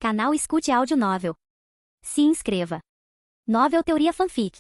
Canal Escute Áudio Novel. Se inscreva. Novel Teoria Fanfic.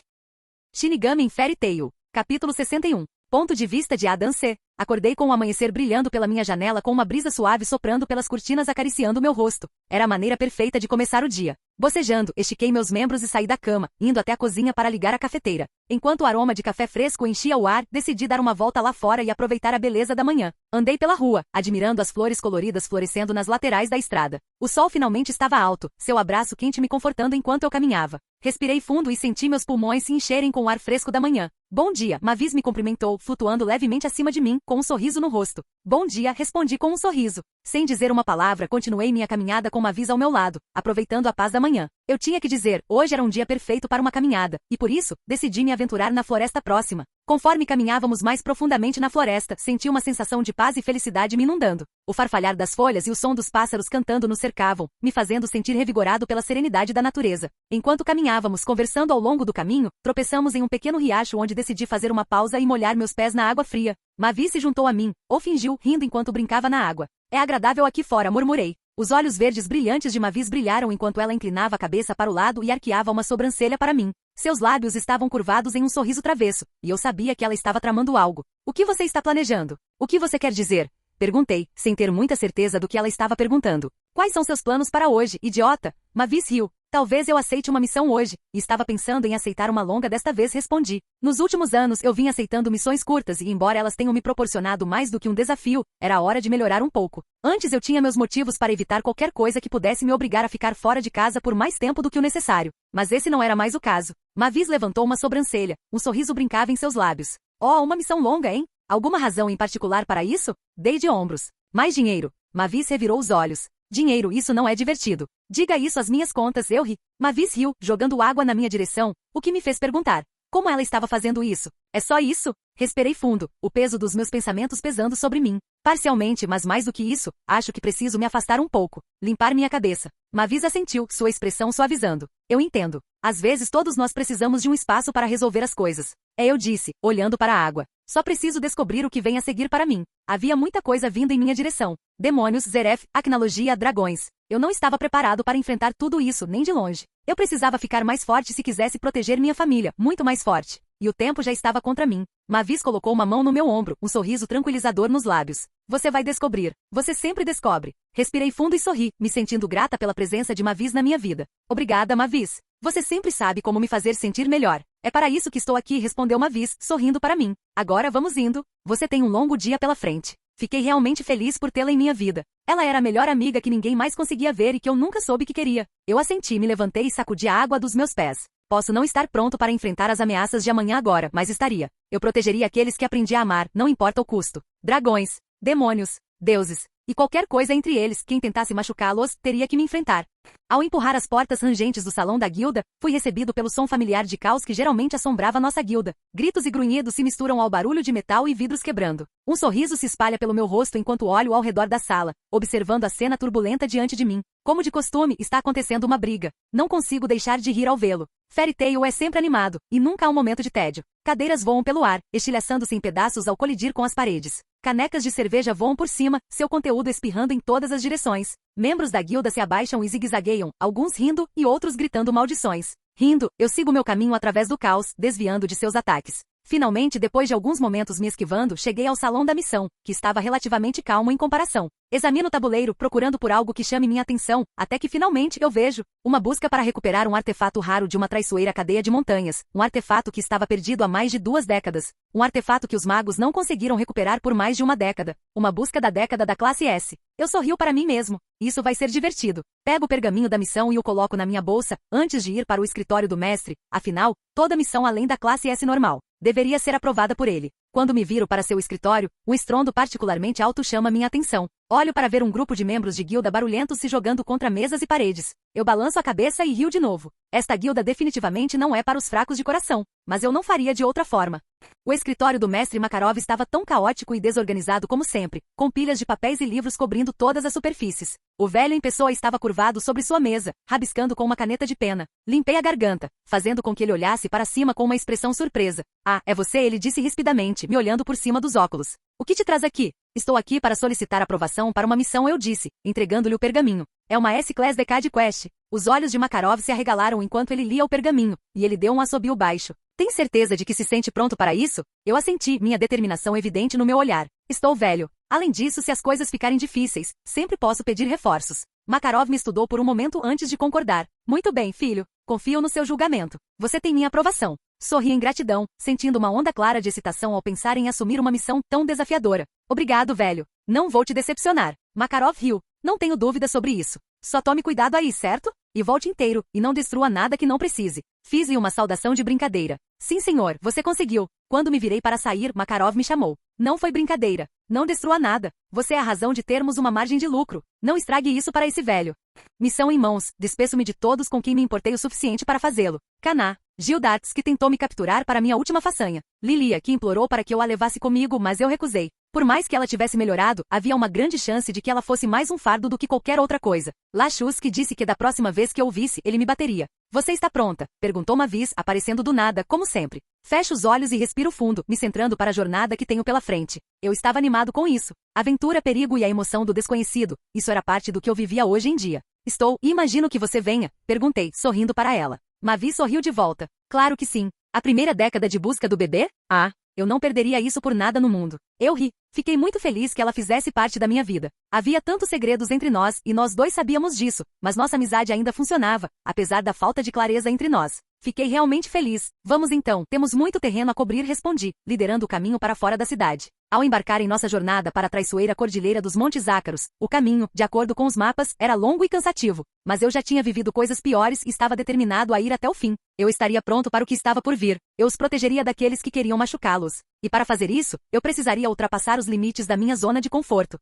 Shinigami em Fairy Tail, capítulo 61. Ponto de vista de Adam C. Acordei com o amanhecer brilhando pela minha janela com uma brisa suave soprando pelas cortinas acariciando meu rosto. Era a maneira perfeita de começar o dia. Bocejando, estiquei meus membros e saí da cama, indo até a cozinha para ligar a cafeteira. Enquanto o aroma de café fresco enchia o ar, decidi dar uma volta lá fora e aproveitar a beleza da manhã. Andei pela rua, admirando as flores coloridas florescendo nas laterais da estrada. O sol finalmente estava alto, seu abraço quente me confortando enquanto eu caminhava. Respirei fundo e senti meus pulmões se encherem com o ar fresco da manhã. Bom dia, Mavis me cumprimentou, flutuando levemente acima de mim, com um sorriso no rosto. Bom dia, respondi com um sorriso. Sem dizer uma palavra, continuei minha caminhada com Mavis ao meu lado, aproveitando a paz da manhã. Eu tinha que dizer, hoje era um dia perfeito para uma caminhada, e por isso, decidi me aventurar na floresta próxima. Conforme caminhávamos mais profundamente na floresta, senti uma sensação de paz e felicidade me inundando. O farfalhar das folhas e o som dos pássaros cantando nos cercavam, me fazendo sentir revigorado pela serenidade da natureza. Enquanto caminhávamos conversando ao longo do caminho, tropeçamos em um pequeno riacho onde decidi fazer uma pausa e molhar meus pés na água fria. Mavis se juntou a mim, ou fingiu, rindo enquanto brincava na água. É agradável aqui fora, murmurei. Os olhos verdes brilhantes de Mavis brilharam enquanto ela inclinava a cabeça para o lado e arqueava uma sobrancelha para mim. Seus lábios estavam curvados em um sorriso travesso, e eu sabia que ela estava tramando algo. O que você está planejando? O que você quer dizer? Perguntei, sem ter muita certeza do que ela estava perguntando. Quais são seus planos para hoje, idiota? Mavis riu. Talvez eu aceite uma missão hoje, e estava pensando em aceitar uma longa desta vez respondi. Nos últimos anos eu vim aceitando missões curtas e embora elas tenham me proporcionado mais do que um desafio, era hora de melhorar um pouco. Antes eu tinha meus motivos para evitar qualquer coisa que pudesse me obrigar a ficar fora de casa por mais tempo do que o necessário. Mas esse não era mais o caso. Mavis levantou uma sobrancelha, um sorriso brincava em seus lábios. Oh, uma missão longa, hein? Alguma razão em particular para isso? Dei de ombros. Mais dinheiro. Mavis revirou os olhos. Dinheiro, isso não é divertido. Diga isso às minhas contas, eu ri. Mavis riu, jogando água na minha direção, o que me fez perguntar. Como ela estava fazendo isso? É só isso? Respirei fundo, o peso dos meus pensamentos pesando sobre mim. Parcialmente, mas mais do que isso, acho que preciso me afastar um pouco. Limpar minha cabeça. Mavis assentiu, sua expressão suavizando. Eu entendo. Às vezes todos nós precisamos de um espaço para resolver as coisas. É, eu disse, olhando para a água. Só preciso descobrir o que vem a seguir para mim. Havia muita coisa vindo em minha direção. Demônios, Zeref, Acnalogia, dragões. Eu não estava preparado para enfrentar tudo isso, nem de longe. Eu precisava ficar mais forte se quisesse proteger minha família, muito mais forte. E o tempo já estava contra mim. Mavis colocou uma mão no meu ombro, um sorriso tranquilizador nos lábios. Você vai descobrir. Você sempre descobre. Respirei fundo e sorri, me sentindo grata pela presença de Mavis na minha vida. Obrigada, Mavis. Você sempre sabe como me fazer sentir melhor. É para isso que estou aqui, respondeu Mavis, sorrindo para mim. Agora vamos indo. Você tem um longo dia pela frente. Fiquei realmente feliz por tê-la em minha vida. Ela era a melhor amiga que ninguém mais conseguia ver e que eu nunca soube que queria. Eu assenti, me levantei e sacudi a água dos meus pés. Posso não estar pronto para enfrentar as ameaças de amanhã agora, mas estaria. Eu protegeria aqueles que aprendi a amar, não importa o custo. Dragões, demônios, deuses, e qualquer coisa entre eles, quem tentasse machucá-los, teria que me enfrentar. Ao empurrar as portas rangentes do salão da guilda, fui recebido pelo som familiar de caos que geralmente assombrava nossa guilda. Gritos e grunhidos se misturam ao barulho de metal e vidros quebrando. Um sorriso se espalha pelo meu rosto enquanto olho ao redor da sala, observando a cena turbulenta diante de mim. Como de costume, está acontecendo uma briga. Não consigo deixar de rir ao vê-lo. Fairy Tail é sempre animado, e nunca há um momento de tédio. Cadeiras voam pelo ar, estilhaçando-se em pedaços ao colidir com as paredes. Canecas de cerveja voam por cima, seu conteúdo espirrando em todas as direções. Membros da guilda se abaixam e zigue-zagueiam, alguns rindo e outros gritando maldições. Rindo, eu sigo meu caminho através do caos, desviando de seus ataques. Finalmente, depois de alguns momentos me esquivando, cheguei ao salão da missão, que estava relativamente calmo em comparação. Examino o tabuleiro, procurando por algo que chame minha atenção, até que finalmente eu vejo uma busca para recuperar um artefato raro de uma traiçoeira cadeia de montanhas, um artefato que estava perdido há mais de 2 décadas, um artefato que os magos não conseguiram recuperar por mais de uma década, uma busca da década da classe S. Eu sorrio para mim mesmo. Isso vai ser divertido. Pego o pergaminho da missão e o coloco na minha bolsa, antes de ir para o escritório do mestre, afinal, toda missão além da classe S normal deveria ser aprovada por ele. Quando me viro para seu escritório, um estrondo particularmente alto chama minha atenção. Olho para ver um grupo de membros de guilda barulhentos se jogando contra mesas e paredes. Eu balanço a cabeça e rio de novo. Esta guilda definitivamente não é para os fracos de coração, mas eu não faria de outra forma. O escritório do mestre Makarov estava tão caótico e desorganizado como sempre, com pilhas de papéis e livros cobrindo todas as superfícies. O velho em pessoa estava curvado sobre sua mesa, rabiscando com uma caneta de pena. Limpei a garganta, fazendo com que ele olhasse para cima com uma expressão surpresa. Ah, é você, ele disse rispidamente, me olhando por cima dos óculos. O que te traz aqui? Estou aqui para solicitar aprovação para uma missão, eu disse, entregando-lhe o pergaminho. É uma S-Class Decade Quest. Os olhos de Makarov se arregalaram enquanto ele lia o pergaminho, e ele deu um assobio baixo. Tem certeza de que se sente pronto para isso? Eu assenti, minha determinação evidente no meu olhar. Estou velho. Além disso, se as coisas ficarem difíceis, sempre posso pedir reforços. Makarov me estudou por um momento antes de concordar. Muito bem, filho. Confio no seu julgamento. Você tem minha aprovação. Sorri em gratidão, sentindo uma onda clara de excitação ao pensar em assumir uma missão tão desafiadora. Obrigado, velho. Não vou te decepcionar. Makarov riu. Não tenho dúvida sobre isso. Só tome cuidado aí, certo? E volte inteiro, e não destrua nada que não precise. Fiz-lhe uma saudação de brincadeira. Sim, senhor, você conseguiu. Quando me virei para sair, Makarov me chamou. Não foi brincadeira. Não destrua nada. Você é a razão de termos uma margem de lucro. Não estrague isso para esse velho. Missão em mãos. Despeço-me de todos com quem me importei o suficiente para fazê-lo. Caná. Gil Darts, que tentou me capturar para minha última façanha. Lilia, que implorou para que eu a levasse comigo, mas eu recusei. Por mais que ela tivesse melhorado, havia uma grande chance de que ela fosse mais um fardo do que qualquer outra coisa. Lachus, que disse que da próxima vez que eu o visse, ele me bateria. Você está pronta? Perguntou Mavis, aparecendo do nada, como sempre. Fecho os olhos e respiro fundo, me centrando para a jornada que tenho pela frente. Eu estava animado com isso. Aventura, perigo e a emoção do desconhecido. Isso era parte do que eu vivia hoje em dia. Estou, e imagino que você venha, perguntei, sorrindo para ela. Mavis sorriu de volta. Claro que sim. A primeira década de busca do bebê? Ah, eu não perderia isso por nada no mundo. Eu ri. Fiquei muito feliz que ela fizesse parte da minha vida. Havia tantos segredos entre nós, e nós dois sabíamos disso, mas nossa amizade ainda funcionava, apesar da falta de clareza entre nós. Fiquei realmente feliz. Vamos então, temos muito terreno a cobrir, respondi, liderando o caminho para fora da cidade. Ao embarcar em nossa jornada para a traiçoeira cordilheira dos Montes Ácaros, o caminho, de acordo com os mapas, era longo e cansativo, mas eu já tinha vivido coisas piores e estava determinado a ir até o fim. Eu estaria pronto para o que estava por vir. Eu os protegeria daqueles que queriam machucá-los. E para fazer isso, eu precisaria ultrapassar os limites da minha zona de conforto.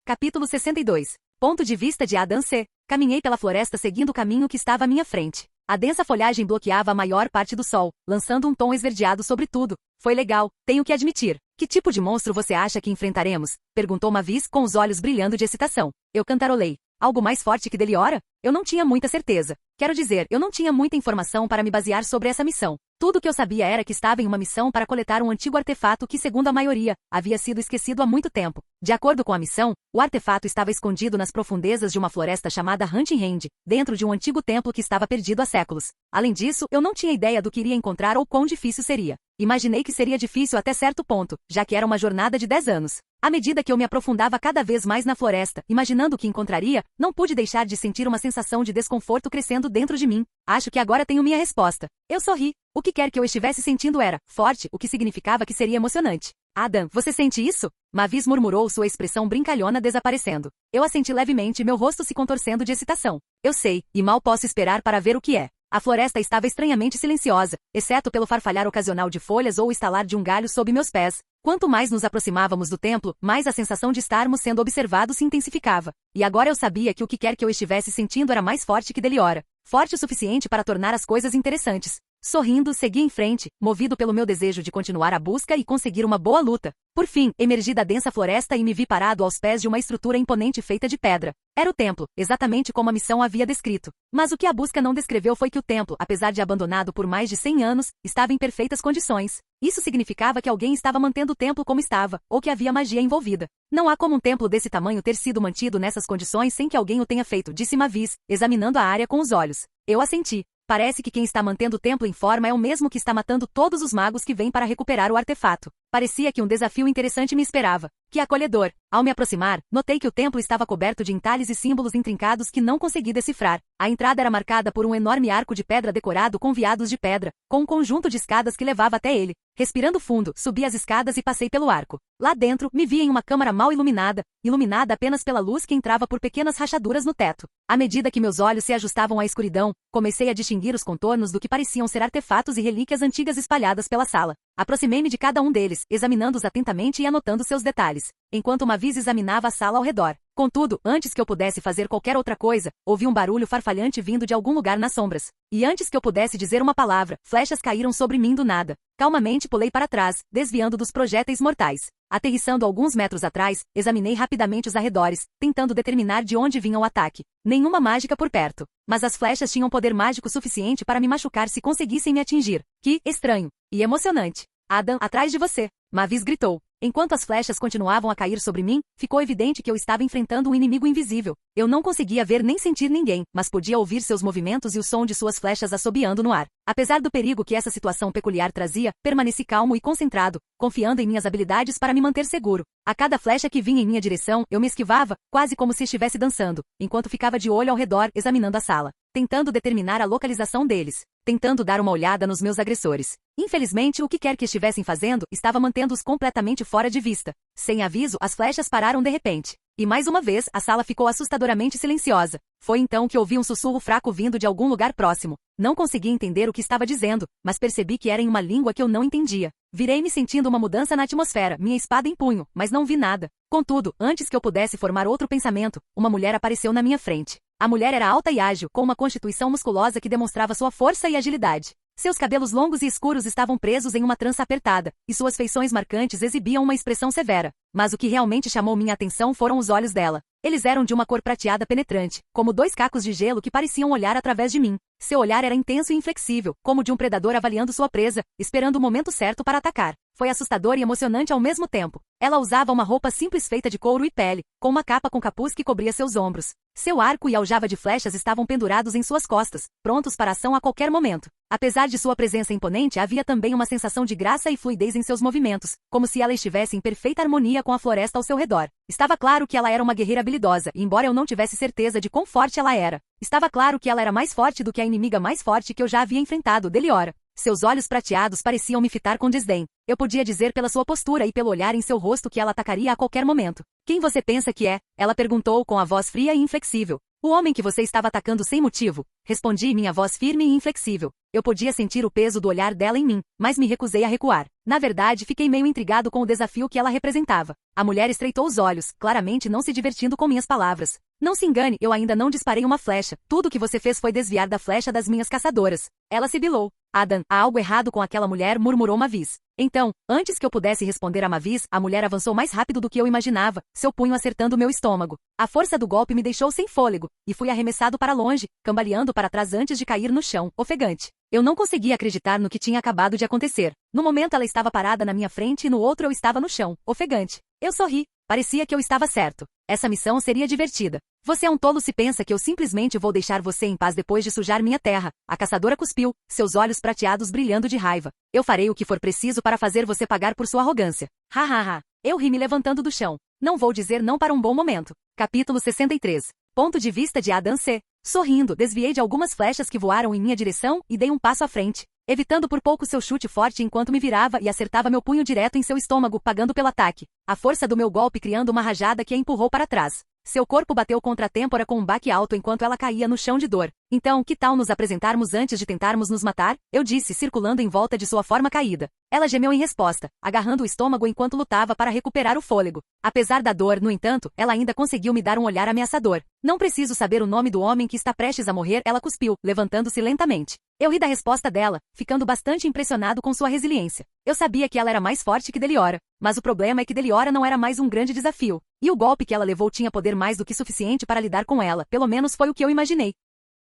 Capítulo 62. Ponto de vista de Adam C. Caminhei pela floresta seguindo o caminho que estava à minha frente. A densa folhagem bloqueava a maior parte do sol, lançando um tom esverdeado sobre tudo. Foi legal, tenho que admitir. Que tipo de monstro você acha que enfrentaremos? Perguntou Mavis com os olhos brilhando de excitação. Eu cantarolei. Algo mais forte que Deliora? Eu não tinha muita certeza. Quero dizer, eu não tinha muita informação para me basear sobre essa missão. Tudo o que eu sabia era que estava em uma missão para coletar um antigo artefato que, segundo a maioria, havia sido esquecido há muito tempo. De acordo com a missão, o artefato estava escondido nas profundezas de uma floresta chamada Hunting Hand, dentro de um antigo templo que estava perdido há séculos. Além disso, eu não tinha ideia do que iria encontrar ou quão difícil seria. Imaginei que seria difícil até certo ponto, já que era uma jornada de 10 anos. À medida que eu me aprofundava cada vez mais na floresta, imaginando o que encontraria, não pude deixar de sentir uma sensação de desconforto crescendo dentro de mim. Acho que agora tenho minha resposta. Eu sorri. O que quer que eu estivesse sentindo era forte, o que significava que seria emocionante. Adam, você sente isso? Mavis murmurou, sua expressão brincalhona desaparecendo. Eu assenti levemente, meu rosto se contorcendo de excitação. Eu sei, e mal posso esperar para ver o que é. A floresta estava estranhamente silenciosa, exceto pelo farfalhar ocasional de folhas ou o estalar de um galho sob meus pés. Quanto mais nos aproximávamos do templo, mais a sensação de estarmos sendo observados se intensificava. E agora eu sabia que o que quer que eu estivesse sentindo era mais forte que Deliora. Forte o suficiente para tornar as coisas interessantes. Sorrindo, segui em frente, movido pelo meu desejo de continuar a busca e conseguir uma boa luta. Por fim, emergi da densa floresta e me vi parado aos pés de uma estrutura imponente feita de pedra. Era o templo, exatamente como a missão havia descrito. Mas o que a busca não descreveu foi que o templo, apesar de abandonado por mais de 100 anos, estava em perfeitas condições. Isso significava que alguém estava mantendo o templo como estava, ou que havia magia envolvida. Não há como um templo desse tamanho ter sido mantido nessas condições sem que alguém o tenha feito, disse Mavis, examinando a área com os olhos. Eu assenti. Parece que quem está mantendo o templo em forma é o mesmo que está matando todos os magos que vêm para recuperar o artefato. Parecia que um desafio interessante me esperava. Que acolhedor! Ao me aproximar, notei que o templo estava coberto de entalhes e símbolos intrincados que não consegui decifrar. A entrada era marcada por um enorme arco de pedra decorado com veados de pedra, com um conjunto de escadas que levava até ele. Respirando fundo, subi as escadas e passei pelo arco. Lá dentro, me vi em uma câmara mal iluminada apenas pela luz que entrava por pequenas rachaduras no teto. À medida que meus olhos se ajustavam à escuridão, comecei a distinguir os contornos do que pareciam ser artefatos e relíquias antigas espalhadas pela sala. Aproximei-me de cada um deles, examinando-os atentamente e anotando seus detalhes, enquanto Mavis examinava a sala ao redor. Contudo, antes que eu pudesse fazer qualquer outra coisa, ouvi um barulho farfalhante vindo de algum lugar nas sombras. E antes que eu pudesse dizer uma palavra, flechas caíram sobre mim do nada. Calmamente pulei para trás, desviando dos projéteis mortais. Aterrissando alguns metros atrás, examinei rapidamente os arredores, tentando determinar de onde vinha o ataque. Nenhuma mágica por perto. Mas as flechas tinham poder mágico suficiente para me machucar se conseguissem me atingir. Que estranho. E emocionante. Adam, atrás de você. Mavis gritou. Enquanto as flechas continuavam a cair sobre mim, ficou evidente que eu estava enfrentando um inimigo invisível. Eu não conseguia ver nem sentir ninguém, mas podia ouvir seus movimentos e o som de suas flechas assobiando no ar. Apesar do perigo que essa situação peculiar trazia, permaneci calmo e concentrado, confiando em minhas habilidades para me manter seguro. A cada flecha que vinha em minha direção, eu me esquivava, quase como se estivesse dançando, enquanto ficava de olho ao redor, examinando a sala, tentando determinar a localização deles, tentando dar uma olhada nos meus agressores. Infelizmente, o que quer que estivessem fazendo, estava mantendo-os completamente fora de vista. Sem aviso, as flechas pararam de repente. E mais uma vez, a sala ficou assustadoramente silenciosa. Foi então que ouvi um sussurro fraco vindo de algum lugar próximo. Não consegui entender o que estava dizendo, mas percebi que era em uma língua que eu não entendia. Virei-me sentindo uma mudança na atmosfera, minha espada em punho, mas não vi nada. Contudo, antes que eu pudesse formar outro pensamento, uma mulher apareceu na minha frente. A mulher era alta e ágil, com uma constituição musculosa que demonstrava sua força e agilidade. Seus cabelos longos e escuros estavam presos em uma trança apertada, e suas feições marcantes exibiam uma expressão severa. Mas o que realmente chamou minha atenção foram os olhos dela. Eles eram de uma cor prateada penetrante, como dois cacos de gelo que pareciam olhar através de mim. Seu olhar era intenso e inflexível, como de um predador avaliando sua presa, esperando o momento certo para atacar. Foi assustador e emocionante ao mesmo tempo. Ela usava uma roupa simples feita de couro e pele, com uma capa com capuz que cobria seus ombros. Seu arco e aljava de flechas estavam pendurados em suas costas, prontos para ação a qualquer momento. Apesar de sua presença imponente, havia também uma sensação de graça e fluidez em seus movimentos, como se ela estivesse em perfeita harmonia com a floresta ao seu redor. Estava claro que ela era uma guerreira habilidosa, embora eu não tivesse certeza de quão forte ela era. Estava claro que ela era mais forte do que a inimiga mais forte que eu já havia enfrentado, Deliora. Seus olhos prateados pareciam me fitar com desdém. Eu podia dizer pela sua postura e pelo olhar em seu rosto que ela atacaria a qualquer momento. Quem você pensa que é? Ela perguntou com a voz fria e inflexível. O homem que você estava atacando sem motivo. Respondi, minha voz firme e inflexível. Eu podia sentir o peso do olhar dela em mim, mas me recusei a recuar. Na verdade, fiquei meio intrigado com o desafio que ela representava. A mulher estreitou os olhos, claramente não se divertindo com minhas palavras. Não se engane, eu ainda não disparei uma flecha. Tudo o que você fez foi desviar da flecha das minhas caçadoras. Ela sibilou. Adam, há algo errado com aquela mulher, murmurou Mavis. Então, antes que eu pudesse responder a Mavis, a mulher avançou mais rápido do que eu imaginava, seu punho acertando meu estômago. A força do golpe me deixou sem fôlego, e fui arremessado para longe, cambaleando para trás antes de cair no chão, ofegante. Eu não conseguia acreditar no que tinha acabado de acontecer. No momento ela estava parada na minha frente e no outro eu estava no chão, ofegante. Eu sorri. Parecia que eu estava certo. Essa missão seria divertida. Você é um tolo se pensa que eu simplesmente vou deixar você em paz depois de sujar minha terra. A caçadora cuspiu, seus olhos prateados brilhando de raiva. Eu farei o que for preciso para fazer você pagar por sua arrogância. Ha ha ha. Eu ri me levantando do chão. Não vou dizer não para um bom momento. Capítulo 63. Ponto de vista de Adam C. Sorrindo, desviei de algumas flechas que voaram em minha direção e dei um passo à frente, evitando por pouco seu chute forte enquanto me virava e acertava meu punho direto em seu estômago, pagando pelo ataque. A força do meu golpe criando uma rajada que a empurrou para trás. Seu corpo bateu contra a têmpora com um baque alto enquanto ela caía no chão de dor. Então, que tal nos apresentarmos antes de tentarmos nos matar? Eu disse, circulando em volta de sua forma caída. Ela gemeu em resposta, agarrando o estômago enquanto lutava para recuperar o fôlego. Apesar da dor, no entanto, ela ainda conseguiu me dar um olhar ameaçador. Não preciso saber o nome do homem que está prestes a morrer, ela cuspiu, levantando-se lentamente. Eu ri da resposta dela, ficando bastante impressionado com sua resiliência. Eu sabia que ela era mais forte que Deliora, mas o problema é que Deliora não era mais um grande desafio. E o golpe que ela levou tinha poder mais do que suficiente para lidar com ela, pelo menos foi o que eu imaginei.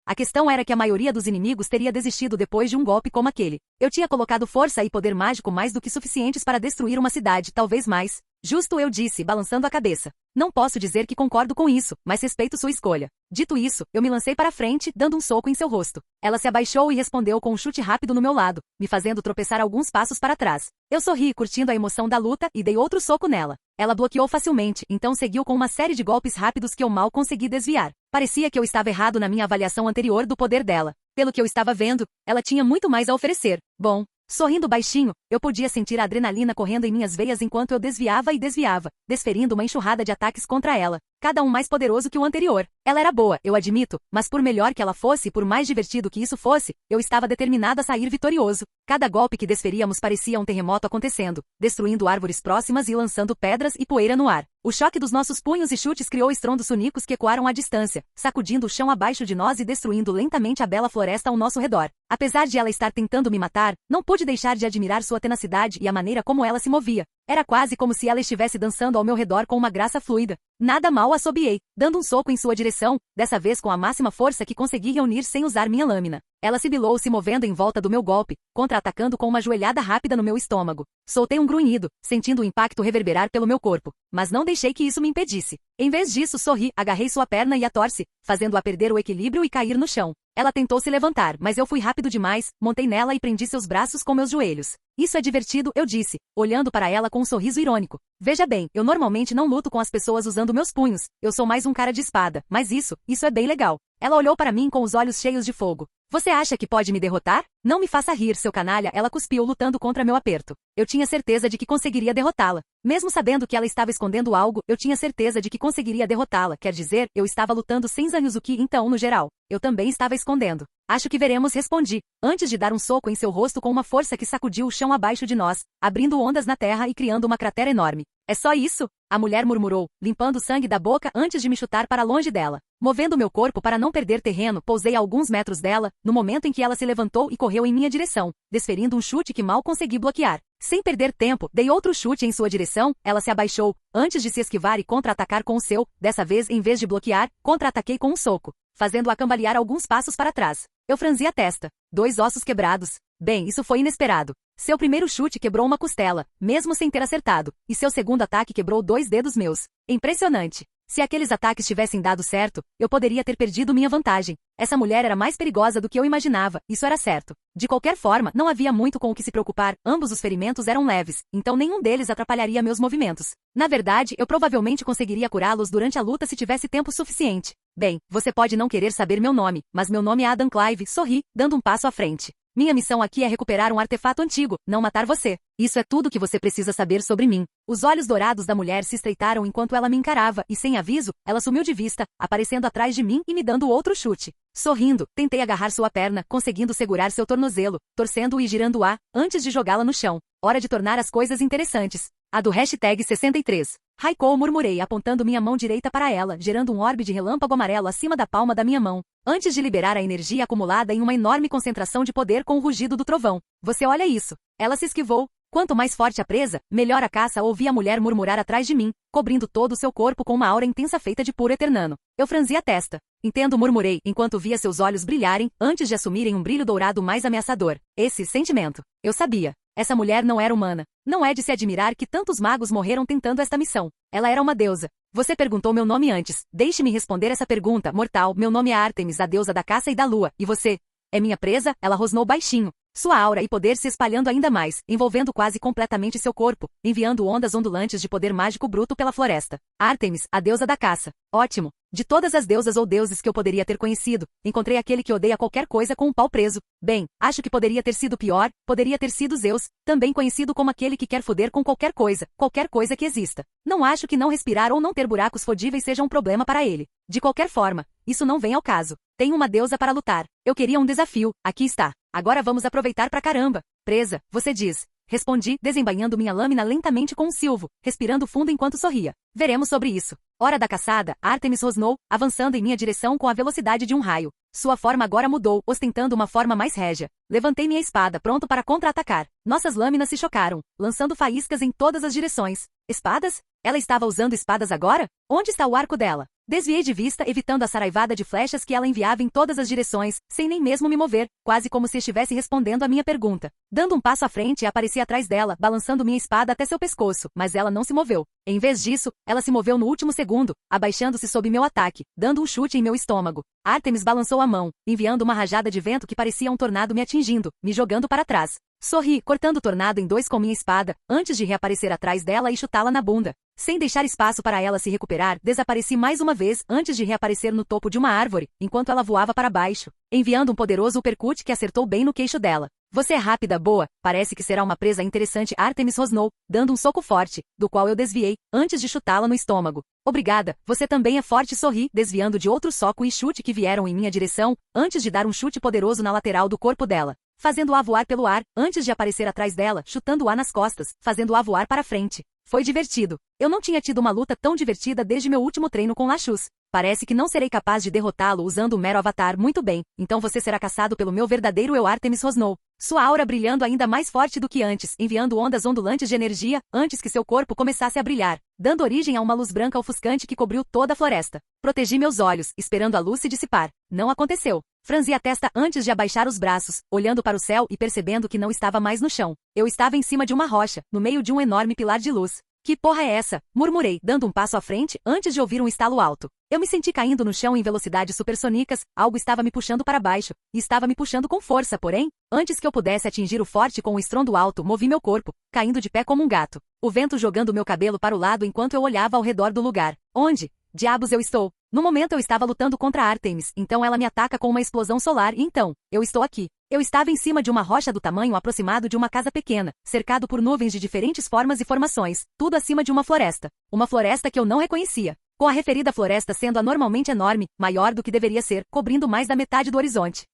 A questão era que a maioria dos inimigos teria desistido depois de um golpe como aquele. Eu tinha colocado força e poder mágico mais do que suficientes para destruir uma cidade, talvez mais. Justo, eu disse, balançando a cabeça. Não posso dizer que concordo com isso, mas respeito sua escolha. Dito isso, eu me lancei para frente, dando um soco em seu rosto. Ela se abaixou e respondeu com um chute rápido no meu lado, me fazendo tropeçar alguns passos para trás. Eu sorri, curtindo a emoção da luta, e dei outro soco nela. Ela bloqueou facilmente, então seguiu com uma série de golpes rápidos que eu mal consegui desviar. Parecia que eu estava errado na minha avaliação anterior do poder dela. Pelo que eu estava vendo, ela tinha muito mais a oferecer. Bom, sorrindo baixinho, eu podia sentir a adrenalina correndo em minhas veias enquanto eu desviava e desviava, desferindo uma enxurrada de ataques contra ela, cada um mais poderoso que o anterior. Ela era boa, eu admito, mas por melhor que ela fosse e por mais divertido que isso fosse, eu estava determinado a sair vitorioso. Cada golpe que desferíamos parecia um terremoto acontecendo, destruindo árvores próximas e lançando pedras e poeira no ar. O choque dos nossos punhos e chutes criou estrondos sonicos que ecoaram à distância, sacudindo o chão abaixo de nós e destruindo lentamente a bela floresta ao nosso redor. Apesar de ela estar tentando me matar, não pude deixar de admirar sua tenacidade e a maneira como ela se movia. Era quase como se ela estivesse dançando ao meu redor com uma graça fluida. Nada mal assobiei, dando um soco em sua direção, dessa vez com a máxima força que consegui reunir sem usar minha lâmina. Ela sibilou se movendo em volta do meu golpe, contra-atacando com uma joelhada rápida no meu estômago. Soltei um grunhido, sentindo o impacto reverberar pelo meu corpo, mas não deixei que isso me impedisse. Em vez disso, sorri, agarrei sua perna e a torci, fazendo-a perder o equilíbrio e cair no chão. Ela tentou se levantar, mas eu fui rápido demais, montei nela e prendi seus braços com meus joelhos. Isso é divertido, eu disse, olhando para ela com um sorriso irônico. Veja bem, eu normalmente não luto com as pessoas usando meus punhos, eu sou mais um cara de espada, mas isso é bem legal. Ela olhou para mim com os olhos cheios de fogo. Você acha que pode me derrotar? Não me faça rir, seu canalha, ela cuspiu lutando contra meu aperto. Eu tinha certeza de que conseguiria derrotá-la. Mesmo sabendo que ela estava escondendo algo, eu tinha certeza de que conseguiria derrotá-la, quer dizer, eu estava lutando sem Zanryuzuki então, no geral. Eu também estava escondendo. Acho que veremos, respondi, antes de dar um soco em seu rosto com uma força que sacudiu o chão abaixo de nós, abrindo ondas na terra e criando uma cratera enorme. É só isso? A mulher murmurou, limpando o sangue da boca antes de me chutar para longe dela. Movendo meu corpo para não perder terreno, pousei a alguns metros dela, no momento em que ela se levantou e correu em minha direção, desferindo um chute que mal consegui bloquear. Sem perder tempo, dei outro chute em sua direção, ela se abaixou, antes de se esquivar e contra-atacar com o seu, dessa vez em vez de bloquear, contra-ataquei com um soco, fazendo-a cambalear alguns passos para trás. Eu franzi a testa. 2 ossos quebrados. Bem, isso foi inesperado. Seu primeiro chute quebrou uma costela, mesmo sem ter acertado, e seu segundo ataque quebrou 2 dedos meus. Impressionante. Se aqueles ataques tivessem dado certo, eu poderia ter perdido minha vantagem. Essa mulher era mais perigosa do que eu imaginava, isso era certo. De qualquer forma, não havia muito com o que se preocupar, ambos os ferimentos eram leves, então nenhum deles atrapalharia meus movimentos. Na verdade, eu provavelmente conseguiria curá-los durante a luta se tivesse tempo suficiente. Bem, você pode não querer saber meu nome, mas meu nome é Adam Clive, sorri, dando um passo à frente. Minha missão aqui é recuperar um artefato antigo, não matar você. Isso é tudo que você precisa saber sobre mim. Os olhos dourados da mulher se estreitaram enquanto ela me encarava e, sem aviso, ela sumiu de vista, aparecendo atrás de mim e me dando outro chute. Sorrindo, tentei agarrar sua perna, conseguindo segurar seu tornozelo, torcendo-o e girando-a, antes de jogá-la no chão. Hora de tornar as coisas interessantes. A do hashtag 63. Raikou, murmurei, apontando minha mão direita para ela, gerando um orbe de relâmpago amarelo acima da palma da minha mão, antes de liberar a energia acumulada em uma enorme concentração de poder com o rugido do trovão. Você olha isso. Ela se esquivou. Quanto mais forte a presa, melhor a caça, ouvi a mulher murmurar atrás de mim, cobrindo todo o seu corpo com uma aura intensa feita de puro eternano. Eu franzi a testa. Entendo, murmurei, enquanto via seus olhos brilharem, antes de assumirem um brilho dourado mais ameaçador. Esse sentimento. Eu sabia. Essa mulher não era humana. Não é de se admirar que tantos magos morreram tentando esta missão. Ela era uma deusa. Você perguntou meu nome antes. Deixe-me responder essa pergunta, mortal. Meu nome é Artemis, a deusa da caça e da lua. E você? É minha presa? Ela rosnou baixinho. Sua aura e poder se espalhando ainda mais, envolvendo quase completamente seu corpo, enviando ondas ondulantes de poder mágico bruto pela floresta. Artemis, a deusa da caça. Ótimo. De todas as deusas ou deuses que eu poderia ter conhecido, encontrei aquele que odeia qualquer coisa com um pau preso. Bem, acho que poderia ter sido pior, poderia ter sido Zeus, também conhecido como aquele que quer foder com qualquer coisa que exista. Não acho que não respirar ou não ter buracos fodíveis seja um problema para ele. De qualquer forma, isso não vem ao caso. Tenho uma deusa para lutar. Eu queria um desafio, aqui está. Agora vamos aproveitar pra caramba. Presa, você diz. Respondi, desembainhando minha lâmina lentamente com um silvo, respirando fundo enquanto sorria. Veremos sobre isso. Hora da caçada, Artemis rosnou, avançando em minha direção com a velocidade de um raio. Sua forma agora mudou, ostentando uma forma mais régia. Levantei minha espada, pronto para contra-atacar. Nossas lâminas se chocaram, lançando faíscas em todas as direções. Espadas? Ela estava usando espadas agora? Onde está o arco dela? Desviei de vista, evitando a saraivada de flechas que ela enviava em todas as direções, sem nem mesmo me mover, quase como se estivesse respondendo à minha pergunta. Dando um passo à frente, apareci atrás dela, balançando minha espada até seu pescoço, mas ela não se moveu. Em vez disso, ela se moveu no último segundo, abaixando-se sob meu ataque, dando um chute em meu estômago. Artemis balançou a mão, enviando uma rajada de vento que parecia um tornado me atingindo, me jogando para trás. Sorri, cortando o tornado em 2 com minha espada, antes de reaparecer atrás dela e chutá-la na bunda. Sem deixar espaço para ela se recuperar, desapareci mais uma vez antes de reaparecer no topo de uma árvore, enquanto ela voava para baixo, enviando um poderoso uppercut que acertou bem no queixo dela. Você é rápida, boa, parece que será uma presa interessante. Artemis rosnou, dando um soco forte, do qual eu desviei, antes de chutá-la no estômago. Obrigada, você também é forte, sorri, desviando de outro soco e chute que vieram em minha direção, antes de dar um chute poderoso na lateral do corpo dela, fazendo-a voar pelo ar, antes de aparecer atrás dela, chutando-a nas costas, fazendo-a voar para frente. Foi divertido. Eu não tinha tido uma luta tão divertida desde meu último treino com Lachus. Parece que não serei capaz de derrotá-lo usando o mero avatar. Muito bem, então você será caçado pelo meu verdadeiro eu. Artemis rosnou, sua aura brilhando ainda mais forte do que antes, enviando ondas ondulantes de energia, antes que seu corpo começasse a brilhar, dando origem a uma luz branca ofuscante que cobriu toda a floresta. Protegi meus olhos, esperando a luz se dissipar. Não aconteceu. Franzi a testa antes de abaixar os braços, olhando para o céu e percebendo que não estava mais no chão. Eu estava em cima de uma rocha, no meio de um enorme pilar de luz. Que porra é essa? Murmurei, dando um passo à frente, antes de ouvir um estalo alto. Eu me senti caindo no chão em velocidades supersônicas, algo estava me puxando para baixo, e estava me puxando com força, porém, antes que eu pudesse atingir o forte com um estrondo alto, movi meu corpo, caindo de pé como um gato. O vento jogando meu cabelo para o lado enquanto eu olhava ao redor do lugar. Onde diabos eu estou? No momento eu estava lutando contra Artemis, então ela me ataca com uma explosão solar e então, eu estou aqui. Eu estava em cima de uma rocha do tamanho aproximado de uma casa pequena, cercado por nuvens de diferentes formas e formações, tudo acima de uma floresta. Uma floresta que eu não reconhecia. Com a referida floresta sendo anormalmente enorme, maior do que deveria ser, cobrindo mais da metade do horizonte.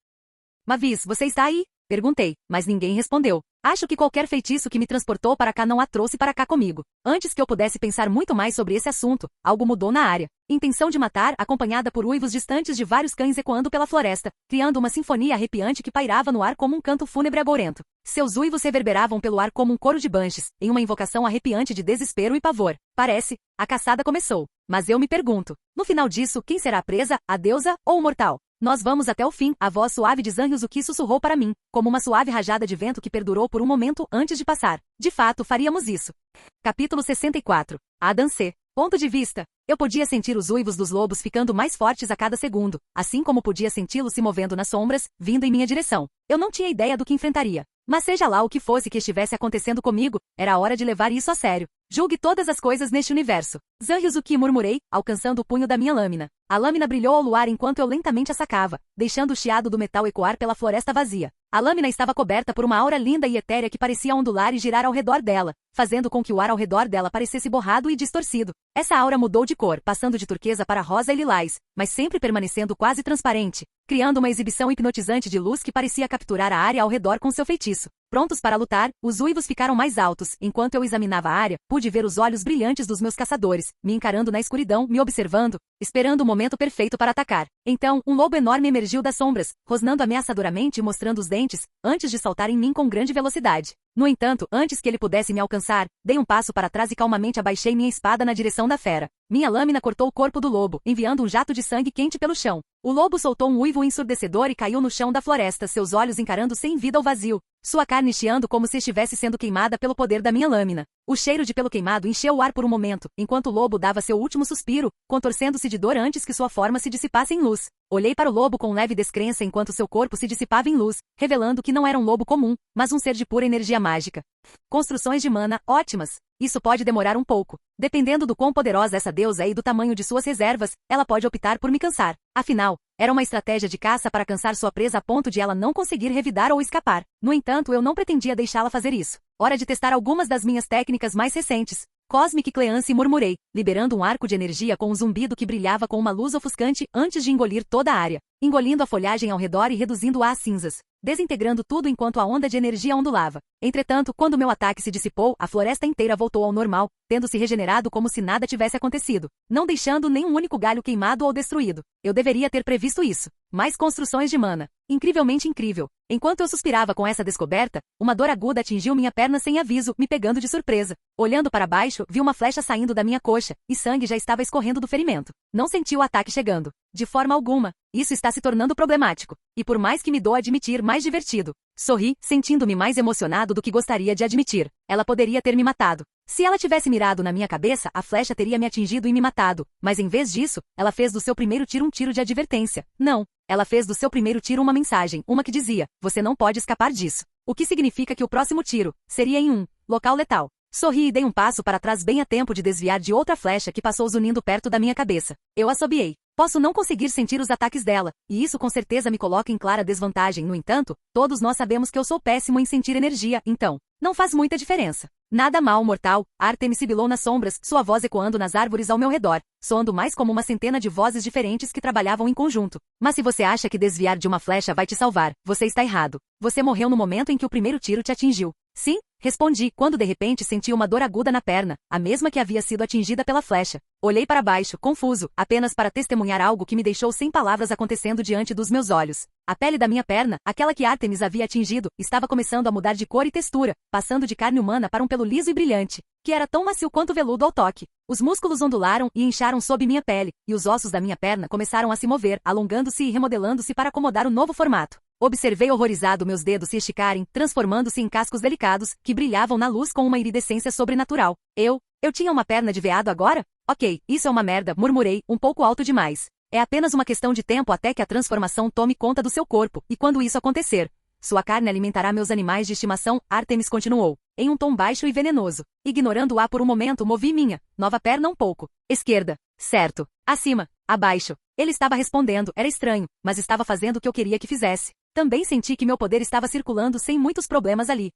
Mavis, você está aí? Perguntei, mas ninguém respondeu. Acho que qualquer feitiço que me transportou para cá não a trouxe para cá comigo. Antes que eu pudesse pensar muito mais sobre esse assunto, algo mudou na área. Intenção de matar, acompanhada por uivos distantes de vários cães ecoando pela floresta, criando uma sinfonia arrepiante que pairava no ar como um canto fúnebre agourento. Seus uivos reverberavam pelo ar como um coro de banshees, em uma invocação arrepiante de desespero e pavor. Parece, a caçada começou. Mas eu me pergunto, no final disso, quem será a presa, a deusa ou o mortal? Nós vamos até o fim, a voz suave de Zanryuzuki sussurrou para mim, como uma suave rajada de vento que perdurou por um momento antes de passar. De fato, faríamos isso. Capítulo 64. Adam C. Ponto de vista. Eu podia sentir os uivos dos lobos ficando mais fortes a cada segundo, assim como podia senti-los se movendo nas sombras, vindo em minha direção. Eu não tinha ideia do que enfrentaria. Mas seja lá o que fosse que estivesse acontecendo comigo, era hora de levar isso a sério. Julgue todas as coisas neste universo. Zanryuzuki, murmurei, alcançando o punho da minha lâmina. A lâmina brilhou ao luar enquanto eu lentamente a sacava, deixando o chiado do metal ecoar pela floresta vazia. A lâmina estava coberta por uma aura linda e etérea que parecia ondular e girar ao redor dela, fazendo com que o ar ao redor dela parecesse borrado e distorcido. Essa aura mudou de cor, passando de turquesa para rosa e lilás, mas sempre permanecendo quase transparente, criando uma exibição hipnotizante de luz que parecia capturar a área ao redor com seu feitiço. Prontos para lutar, os uivos ficaram mais altos. Enquanto eu examinava a área, pude ver os olhos brilhantes dos meus caçadores, me encarando na escuridão, me observando, esperando o momento perfeito para atacar. Então, um lobo enorme emergiu das sombras, rosnando ameaçadoramente e mostrando os dentes, antes de saltar em mim com grande velocidade. No entanto, antes que ele pudesse me alcançar, dei um passo para trás e calmamente abaixei minha espada na direção da fera. Minha lâmina cortou o corpo do lobo, enviando um jato de sangue quente pelo chão. O lobo soltou um uivo ensurdecedor e caiu no chão da floresta, seus olhos encarando sem vida o vazio, sua carne chiando como se estivesse sendo queimada pelo poder da minha lâmina. O cheiro de pelo queimado encheu o ar por um momento, enquanto o lobo dava seu último suspiro, contorcendo-se de dor antes que sua forma se dissipasse em luz. Olhei para o lobo com leve descrença enquanto seu corpo se dissipava em luz, revelando que não era um lobo comum, mas um ser de pura energia mágica. Construções de mana, ótimas. Isso pode demorar um pouco. Dependendo do quão poderosa essa deusa é e do tamanho de suas reservas, ela pode optar por me cansar. Afinal, era uma estratégia de caça para cansar sua presa a ponto de ela não conseguir revidar ou escapar. No entanto, eu não pretendia deixá-la fazer isso. Hora de testar algumas das minhas técnicas mais recentes. Cosmic Cleance, murmurei, liberando um arco de energia com um zumbido que brilhava com uma luz ofuscante antes de engolir toda a área, engolindo a folhagem ao redor e reduzindo-a a cinzas, desintegrando tudo enquanto a onda de energia ondulava. Entretanto, quando meu ataque se dissipou, a floresta inteira voltou ao normal, tendo se regenerado como se nada tivesse acontecido, não deixando nenhum único galho queimado ou destruído. Eu deveria ter previsto isso. Mais construções de mana. Incrivelmente incrível. Enquanto eu suspirava com essa descoberta, uma dor aguda atingiu minha perna sem aviso, me pegando de surpresa. Olhando para baixo, vi uma flecha saindo da minha coxa, e sangue já estava escorrendo do ferimento. Não senti o ataque chegando. De forma alguma. Isso está se tornando problemático. E por mais que me dou a admitir, mais divertido. Sorri, sentindo-me mais emocionado do que gostaria de admitir. Ela poderia ter me matado. Se ela tivesse mirado na minha cabeça, a flecha teria me atingido e me matado. Mas em vez disso, ela fez do seu primeiro tiro um tiro de advertência. Não. Ela fez do seu primeiro tiro uma mensagem, uma que dizia, você não pode escapar disso. O que significa que o próximo tiro seria em um local letal. Sorri e dei um passo para trás bem a tempo de desviar de outra flecha que passou zunindo perto da minha cabeça. Eu assobiei. Posso não conseguir sentir os ataques dela, e isso com certeza me coloca em clara desvantagem. No entanto, todos nós sabemos que eu sou péssimo em sentir energia, então, não faz muita diferença. Nada mal, mortal. Artemis sibilou nas sombras, sua voz ecoando nas árvores ao meu redor, soando mais como uma centena de vozes diferentes que trabalhavam em conjunto. Mas se você acha que desviar de uma flecha vai te salvar, você está errado. Você morreu no momento em que o primeiro tiro te atingiu. Sim, respondi, quando de repente senti uma dor aguda na perna, a mesma que havia sido atingida pela flecha. Olhei para baixo, confuso, apenas para testemunhar algo que me deixou sem palavras acontecendo diante dos meus olhos. A pele da minha perna, aquela que Ártemis havia atingido, estava começando a mudar de cor e textura, passando de carne humana para um pelo liso e brilhante, que era tão macio quanto veludo ao toque. Os músculos ondularam e incharam sob minha pele, e os ossos da minha perna começaram a se mover, alongando-se e remodelando-se para acomodar o novo formato. Observei horrorizado meus dedos se esticarem, transformando-se em cascos delicados, que brilhavam na luz com uma iridescência sobrenatural. Eu tinha uma perna de veado agora? Ok, isso é uma merda, murmurei, um pouco alto demais. É apenas uma questão de tempo até que a transformação tome conta do seu corpo, e quando isso acontecer, sua carne alimentará meus animais de estimação, Ártemis continuou, em um tom baixo e venenoso. Ignorando-a por um momento, movi minha nova perna um pouco. Esquerda. Certo. Acima. Abaixo. Ele estava respondendo, era estranho, mas estava fazendo o que eu queria que fizesse. Também senti que meu poder estava circulando sem muitos problemas ali.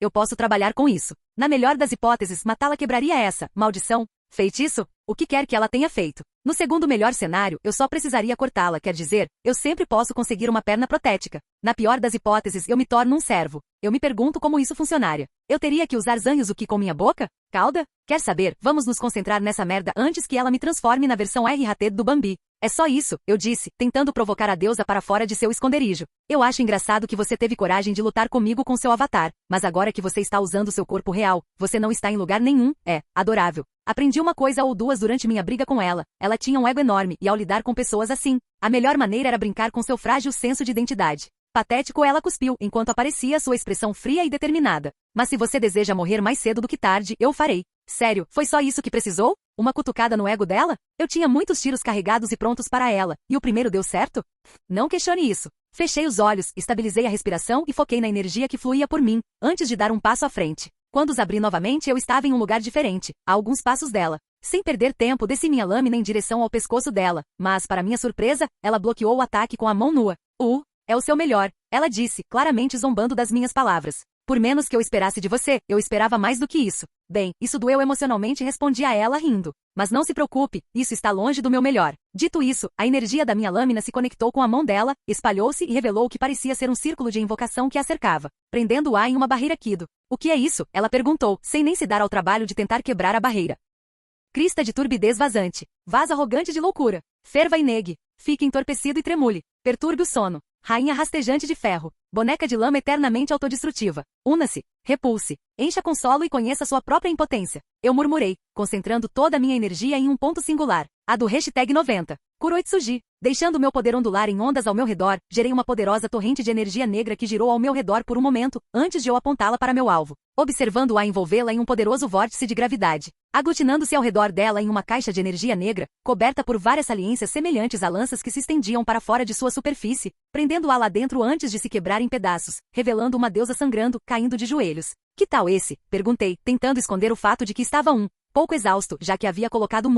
Eu posso trabalhar com isso. Na melhor das hipóteses, matá-la quebraria essa maldição. Feitiço? O que quer que ela tenha feito. No segundo melhor cenário, eu só precisaria cortá-la, quer dizer, eu sempre posso conseguir uma perna protética. Na pior das hipóteses, eu me torno um servo. Eu me pergunto como isso funcionaria. Eu teria que usar Zangizuki com minha boca? Cauda? Quer saber? Vamos nos concentrar nessa merda antes que ela me transforme na versão RHT do Bambi. É só isso, eu disse, tentando provocar a deusa para fora de seu esconderijo. Eu acho engraçado que você teve coragem de lutar comigo com seu avatar, mas agora que você está usando seu corpo real, você não está em lugar nenhum. É adorável. Aprendi uma coisa ou duas durante minha briga com ela. Ela tinha um ego enorme, e ao lidar com pessoas assim, a melhor maneira era brincar com seu frágil senso de identidade. Patético, ela cuspiu, enquanto aparecia sua expressão fria e determinada. Mas se você deseja morrer mais cedo do que tarde, eu farei. Sério, foi só isso que precisou? Uma cutucada no ego dela? Eu tinha muitos tiros carregados e prontos para ela, e o primeiro deu certo? Não questione isso. Fechei os olhos, estabilizei a respiração e foquei na energia que fluía por mim, antes de dar um passo à frente. Quando os abri novamente, eu estava em um lugar diferente, a alguns passos dela. Sem perder tempo, desci minha lâmina em direção ao pescoço dela, mas, para minha surpresa, ela bloqueou o ataque com a mão nua. É o seu melhor, ela disse, claramente zombando das minhas palavras. Por menos que eu esperasse de você, eu esperava mais do que isso. Bem, isso doeu emocionalmente, respondi a ela rindo. Mas não se preocupe, isso está longe do meu melhor. Dito isso, a energia da minha lâmina se conectou com a mão dela, espalhou-se e revelou o que parecia ser um círculo de invocação que a cercava, prendendo-a em uma barreira Kido. O que é isso? Ela perguntou, sem nem se dar ao trabalho de tentar quebrar a barreira. Crista de turbidez vazante. Vaso arrogante de loucura. Ferva e negue. Fique entorpecido e tremule. Perturbe o sono. Rainha rastejante de ferro. Boneca de lama eternamente autodestrutiva. Una-se. Repulse. Encha com solo e conheça sua própria impotência. Eu murmurei, concentrando toda a minha energia em um ponto singular. A do #90. Kuroitsuji. Deixando meu poder ondular em ondas ao meu redor, gerei uma poderosa torrente de energia negra que girou ao meu redor por um momento, antes de eu apontá-la para meu alvo, observando-a envolvê-la em um poderoso vórtice de gravidade, aglutinando-se ao redor dela em uma caixa de energia negra, coberta por várias saliências semelhantes a lanças que se estendiam para fora de sua superfície, prendendo-a lá dentro antes de se quebrar em pedaços, revelando uma deusa sangrando, caindo de joelhos. Que tal esse? Perguntei, tentando esconder o fato de que estava pouco exausto, já que havia colocado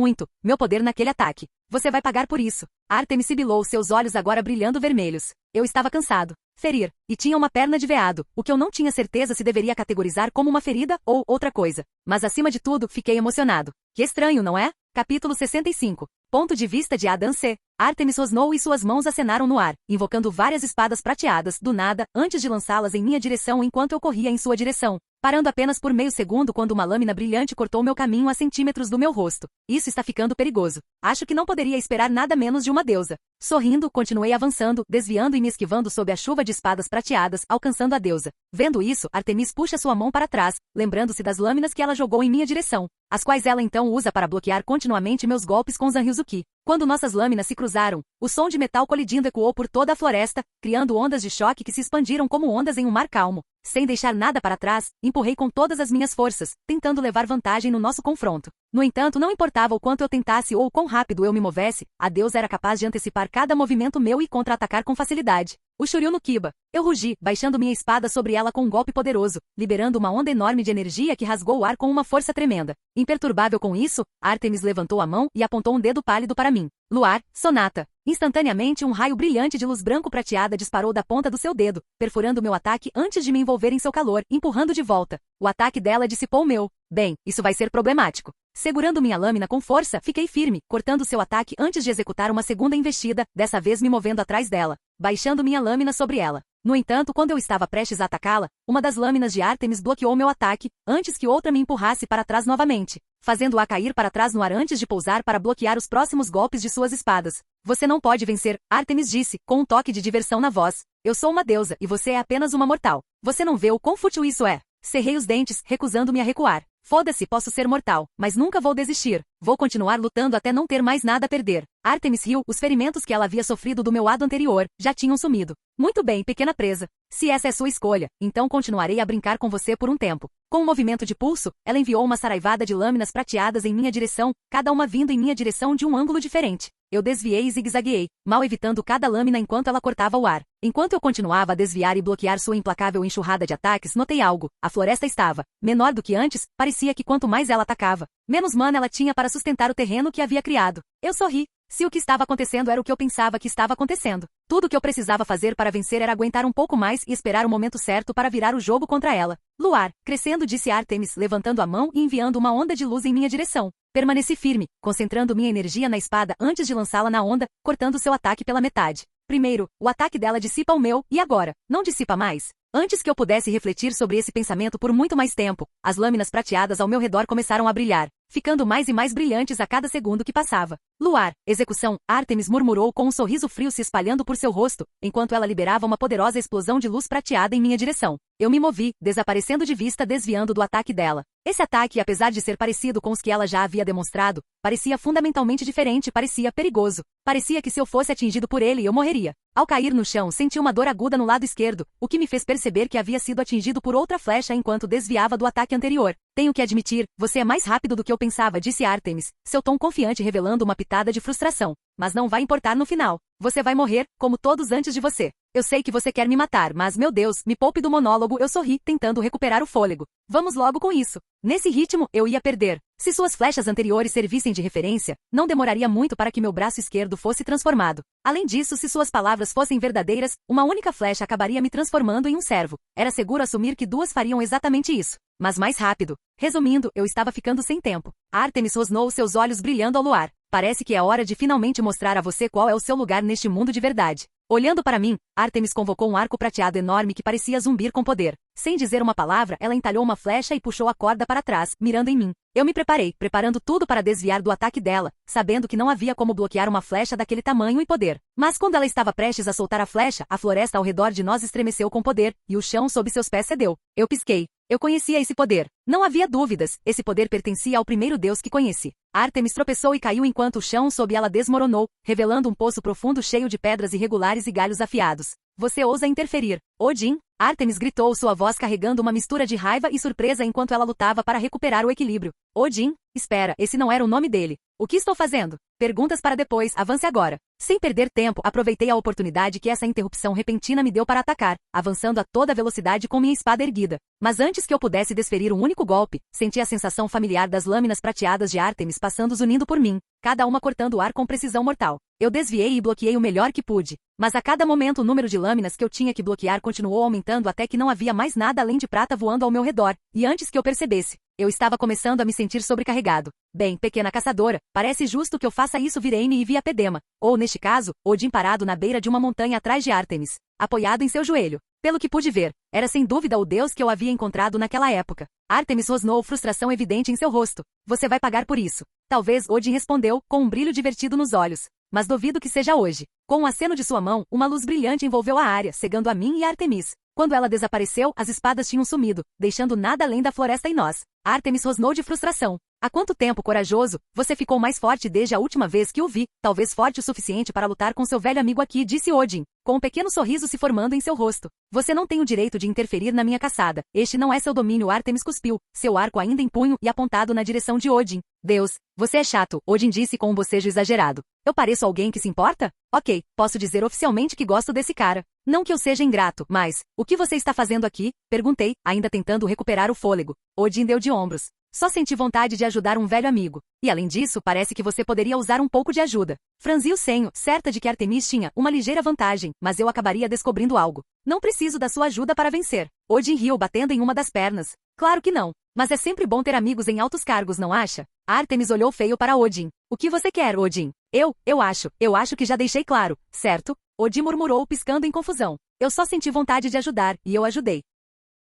meu poder naquele ataque. Você vai pagar por isso. Ártemis sibilou, seus olhos agora brilhando vermelhos. Eu estava cansado. Ferir. E tinha uma perna de veado, o que eu não tinha certeza se deveria categorizar como uma ferida ou outra coisa. Mas acima de tudo, fiquei emocionado. Que estranho, não é? Capítulo 65. Ponto de vista de Adam C. Ártemis rosnou e suas mãos acenaram no ar, invocando várias espadas prateadas, do nada, antes de lançá-las em minha direção enquanto eu corria em sua direção, parando apenas por meio segundo quando uma lâmina brilhante cortou meu caminho a centímetros do meu rosto. Isso está ficando perigoso. Acho que não poderia esperar nada menos de uma deusa. Sorrindo, continuei avançando, desviando e me esquivando sob a chuva de espadas prateadas, alcançando a deusa. Vendo isso, Ártemis puxa sua mão para trás, lembrando-se das lâminas que ela jogou em minha direção, as quais ela então usa para bloquear continuamente meus golpes com Zanryuzuki. Quando nossas lâminas se cruzaram, o som de metal colidindo ecoou por toda a floresta, criando ondas de choque que se expandiram como ondas em um mar calmo. Sem deixar nada para trás, empurrei com todas as minhas forças, tentando levar vantagem no nosso confronto. No entanto, não importava o quanto eu tentasse ou o quão rápido eu me movesse, a deusa era capaz de antecipar cada movimento meu e contra-atacar com facilidade. O Shuryu no Kiba. Eu rugi, baixando minha espada sobre ela com um golpe poderoso, liberando uma onda enorme de energia que rasgou o ar com uma força tremenda. Imperturbável com isso, Ártemis levantou a mão e apontou um dedo pálido para mim. Luar, sonata. Instantaneamente, um raio brilhante de luz branco-prateada disparou da ponta do seu dedo, perfurando meu ataque antes de me envolver em seu calor, empurrando de volta. O ataque dela dissipou o meu. Bem, isso vai ser problemático. Segurando minha lâmina com força, fiquei firme, cortando seu ataque antes de executar uma segunda investida, dessa vez me movendo atrás dela, baixando minha lâmina sobre ela. No entanto, quando eu estava prestes a atacá-la, uma das lâminas de Ártemis bloqueou meu ataque, antes que outra me empurrasse para trás novamente, fazendo-a cair para trás no ar antes de pousar para bloquear os próximos golpes de suas espadas. Você não pode vencer, Ártemis disse, com um toque de diversão na voz. Eu sou uma deusa e você é apenas uma mortal. Você não vê o quão fútil isso é? Cerrei os dentes, recusando-me a recuar. Foda-se, posso ser mortal, mas nunca vou desistir. Vou continuar lutando até não ter mais nada a perder. Ártemis riu, os ferimentos que ela havia sofrido do meu ado anterior já tinham sumido. Muito bem, pequena presa. Se essa é sua escolha, então continuarei a brincar com você por um tempo. Com um movimento de pulso, ela enviou uma saraivada de lâminas prateadas em minha direção, cada uma vindo em minha direção de um ângulo diferente. Eu desviei e zigue-zagueei, mal evitando cada lâmina enquanto ela cortava o ar. Enquanto eu continuava a desviar e bloquear sua implacável enxurrada de ataques, notei algo. A floresta estava menor do que antes, parecia que quanto mais ela atacava, menos mana ela tinha para sustentar o terreno que havia criado. Eu sorri. Se o que estava acontecendo era o que eu pensava que estava acontecendo, tudo o que eu precisava fazer para vencer era aguentar um pouco mais e esperar o momento certo para virar o jogo contra ela. Luar, crescendo, disse Ártemis, levantando a mão e enviando uma onda de luz em minha direção. Permaneci firme, concentrando minha energia na espada antes de lançá-la na onda, cortando seu ataque pela metade. Primeiro, o ataque dela dissipa o meu, e agora, não dissipa mais? Antes que eu pudesse refletir sobre esse pensamento por muito mais tempo, as lâminas prateadas ao meu redor começaram a brilhar, ficando mais e mais brilhantes a cada segundo que passava. Luar, execução, Ártemis murmurou com um sorriso frio se espalhando por seu rosto, enquanto ela liberava uma poderosa explosão de luz prateada em minha direção. Eu me movi, desaparecendo de vista, desviando do ataque dela. Esse ataque, apesar de ser parecido com os que ela já havia demonstrado, parecia fundamentalmente diferente, parecia perigoso. Parecia que se eu fosse atingido por ele, eu morreria. Ao cair no chão, senti uma dor aguda no lado esquerdo, o que me fez perceber que havia sido atingido por outra flecha enquanto desviava do ataque anterior. Tenho que admitir, você é mais rápido do que eu pensava, disse Ártemis, seu tom confiante revelando uma pitada de frustração. Mas não vai importar no final. Você vai morrer, como todos antes de você. Eu sei que você quer me matar, mas, meu Deus, me poupe do monólogo, eu sorri, tentando recuperar o fôlego. Vamos logo com isso. Nesse ritmo, eu ia perder. Se suas flechas anteriores servissem de referência, não demoraria muito para que meu braço esquerdo fosse transformado. Além disso, se suas palavras fossem verdadeiras, uma única flecha acabaria me transformando em um servo. Era seguro assumir que duas fariam exatamente isso, mas mais rápido. Resumindo, eu estava ficando sem tempo. Ártemis rosnou, seus olhos brilhando ao luar. Parece que é hora de finalmente mostrar a você qual é o seu lugar neste mundo de verdade. Olhando para mim, Ártemis convocou um arco prateado enorme que parecia zumbir com poder. Sem dizer uma palavra, ela entalhou uma flecha e puxou a corda para trás, mirando em mim. Eu me preparei, preparando tudo para desviar do ataque dela, sabendo que não havia como bloquear uma flecha daquele tamanho e poder. Mas quando ela estava prestes a soltar a flecha, a floresta ao redor de nós estremeceu com poder, e o chão sob seus pés cedeu. Eu pisquei. Eu conhecia esse poder. Não havia dúvidas, esse poder pertencia ao primeiro deus que conheci. Ártemis tropeçou e caiu enquanto o chão sob ela desmoronou, revelando um poço profundo cheio de pedras irregulares e galhos afiados. Você ousa interferir. Odin? Ártemis gritou, sua voz carregando uma mistura de raiva e surpresa enquanto ela lutava para recuperar o equilíbrio. Odin? Espera, esse não era o nome dele. O que estou fazendo? Perguntas para depois, avance agora. Sem perder tempo, aproveitei a oportunidade que essa interrupção repentina me deu para atacar, avançando a toda velocidade com minha espada erguida. Mas antes que eu pudesse desferir um único golpe, senti a sensação familiar das lâminas prateadas de Ártemis passando zunindo por mim, cada uma cortando o ar com precisão mortal. Eu desviei e bloqueei o melhor que pude. Mas a cada momento o número de lâminas que eu tinha que bloquear continuou aumentando até que não havia mais nada além de prata voando ao meu redor, e antes que eu percebesse, eu estava começando a me sentir sobrecarregado. Bem, pequena caçadora, parece justo que eu faça isso, virei-me e vi a Pedema, ou neste caso, Odin parado na beira de uma montanha atrás de Ártemis, apoiado em seu joelho. Pelo que pude ver, era sem dúvida o deus que eu havia encontrado naquela época. Ártemis rosnou, frustração evidente em seu rosto. Você vai pagar por isso. Talvez, Odin respondeu, com um brilho divertido nos olhos. Mas duvido que seja hoje. Com um aceno de sua mão, uma luz brilhante envolveu a área, cegando a mim e a Ártemis. Quando ela desapareceu, as espadas tinham sumido, deixando nada além da floresta e nós. Ártemis rosnou de frustração. Há quanto tempo, corajoso, você ficou mais forte desde a última vez que o vi, talvez forte o suficiente para lutar com seu velho amigo aqui, disse Odin, com um pequeno sorriso se formando em seu rosto. Você não tem o direito de interferir na minha caçada. Este não é seu domínio, Ártemis cuspiu, seu arco ainda em punho e apontado na direção de Odin. Deus, você é chato, Odin disse com um bocejo exagerado. Eu pareço alguém que se importa? Ok, posso dizer oficialmente que gosto desse cara. Não que eu seja ingrato, mas, o que você está fazendo aqui? Perguntei, ainda tentando recuperar o fôlego. Odin deu de ombros. Só senti vontade de ajudar um velho amigo. E além disso, parece que você poderia usar um pouco de ajuda. Franzi o senho, certa de que Ártemis tinha uma ligeira vantagem, mas eu acabaria descobrindo algo. Não preciso da sua ajuda para vencer. Odin riu batendo em uma das pernas. Claro que não. Mas é sempre bom ter amigos em altos cargos, não acha? Ártemis olhou feio para Odin. O que você quer, Odin? Eu acho que já deixei claro, certo? Odi murmurou piscando em confusão. Eu só senti vontade de ajudar, e eu ajudei.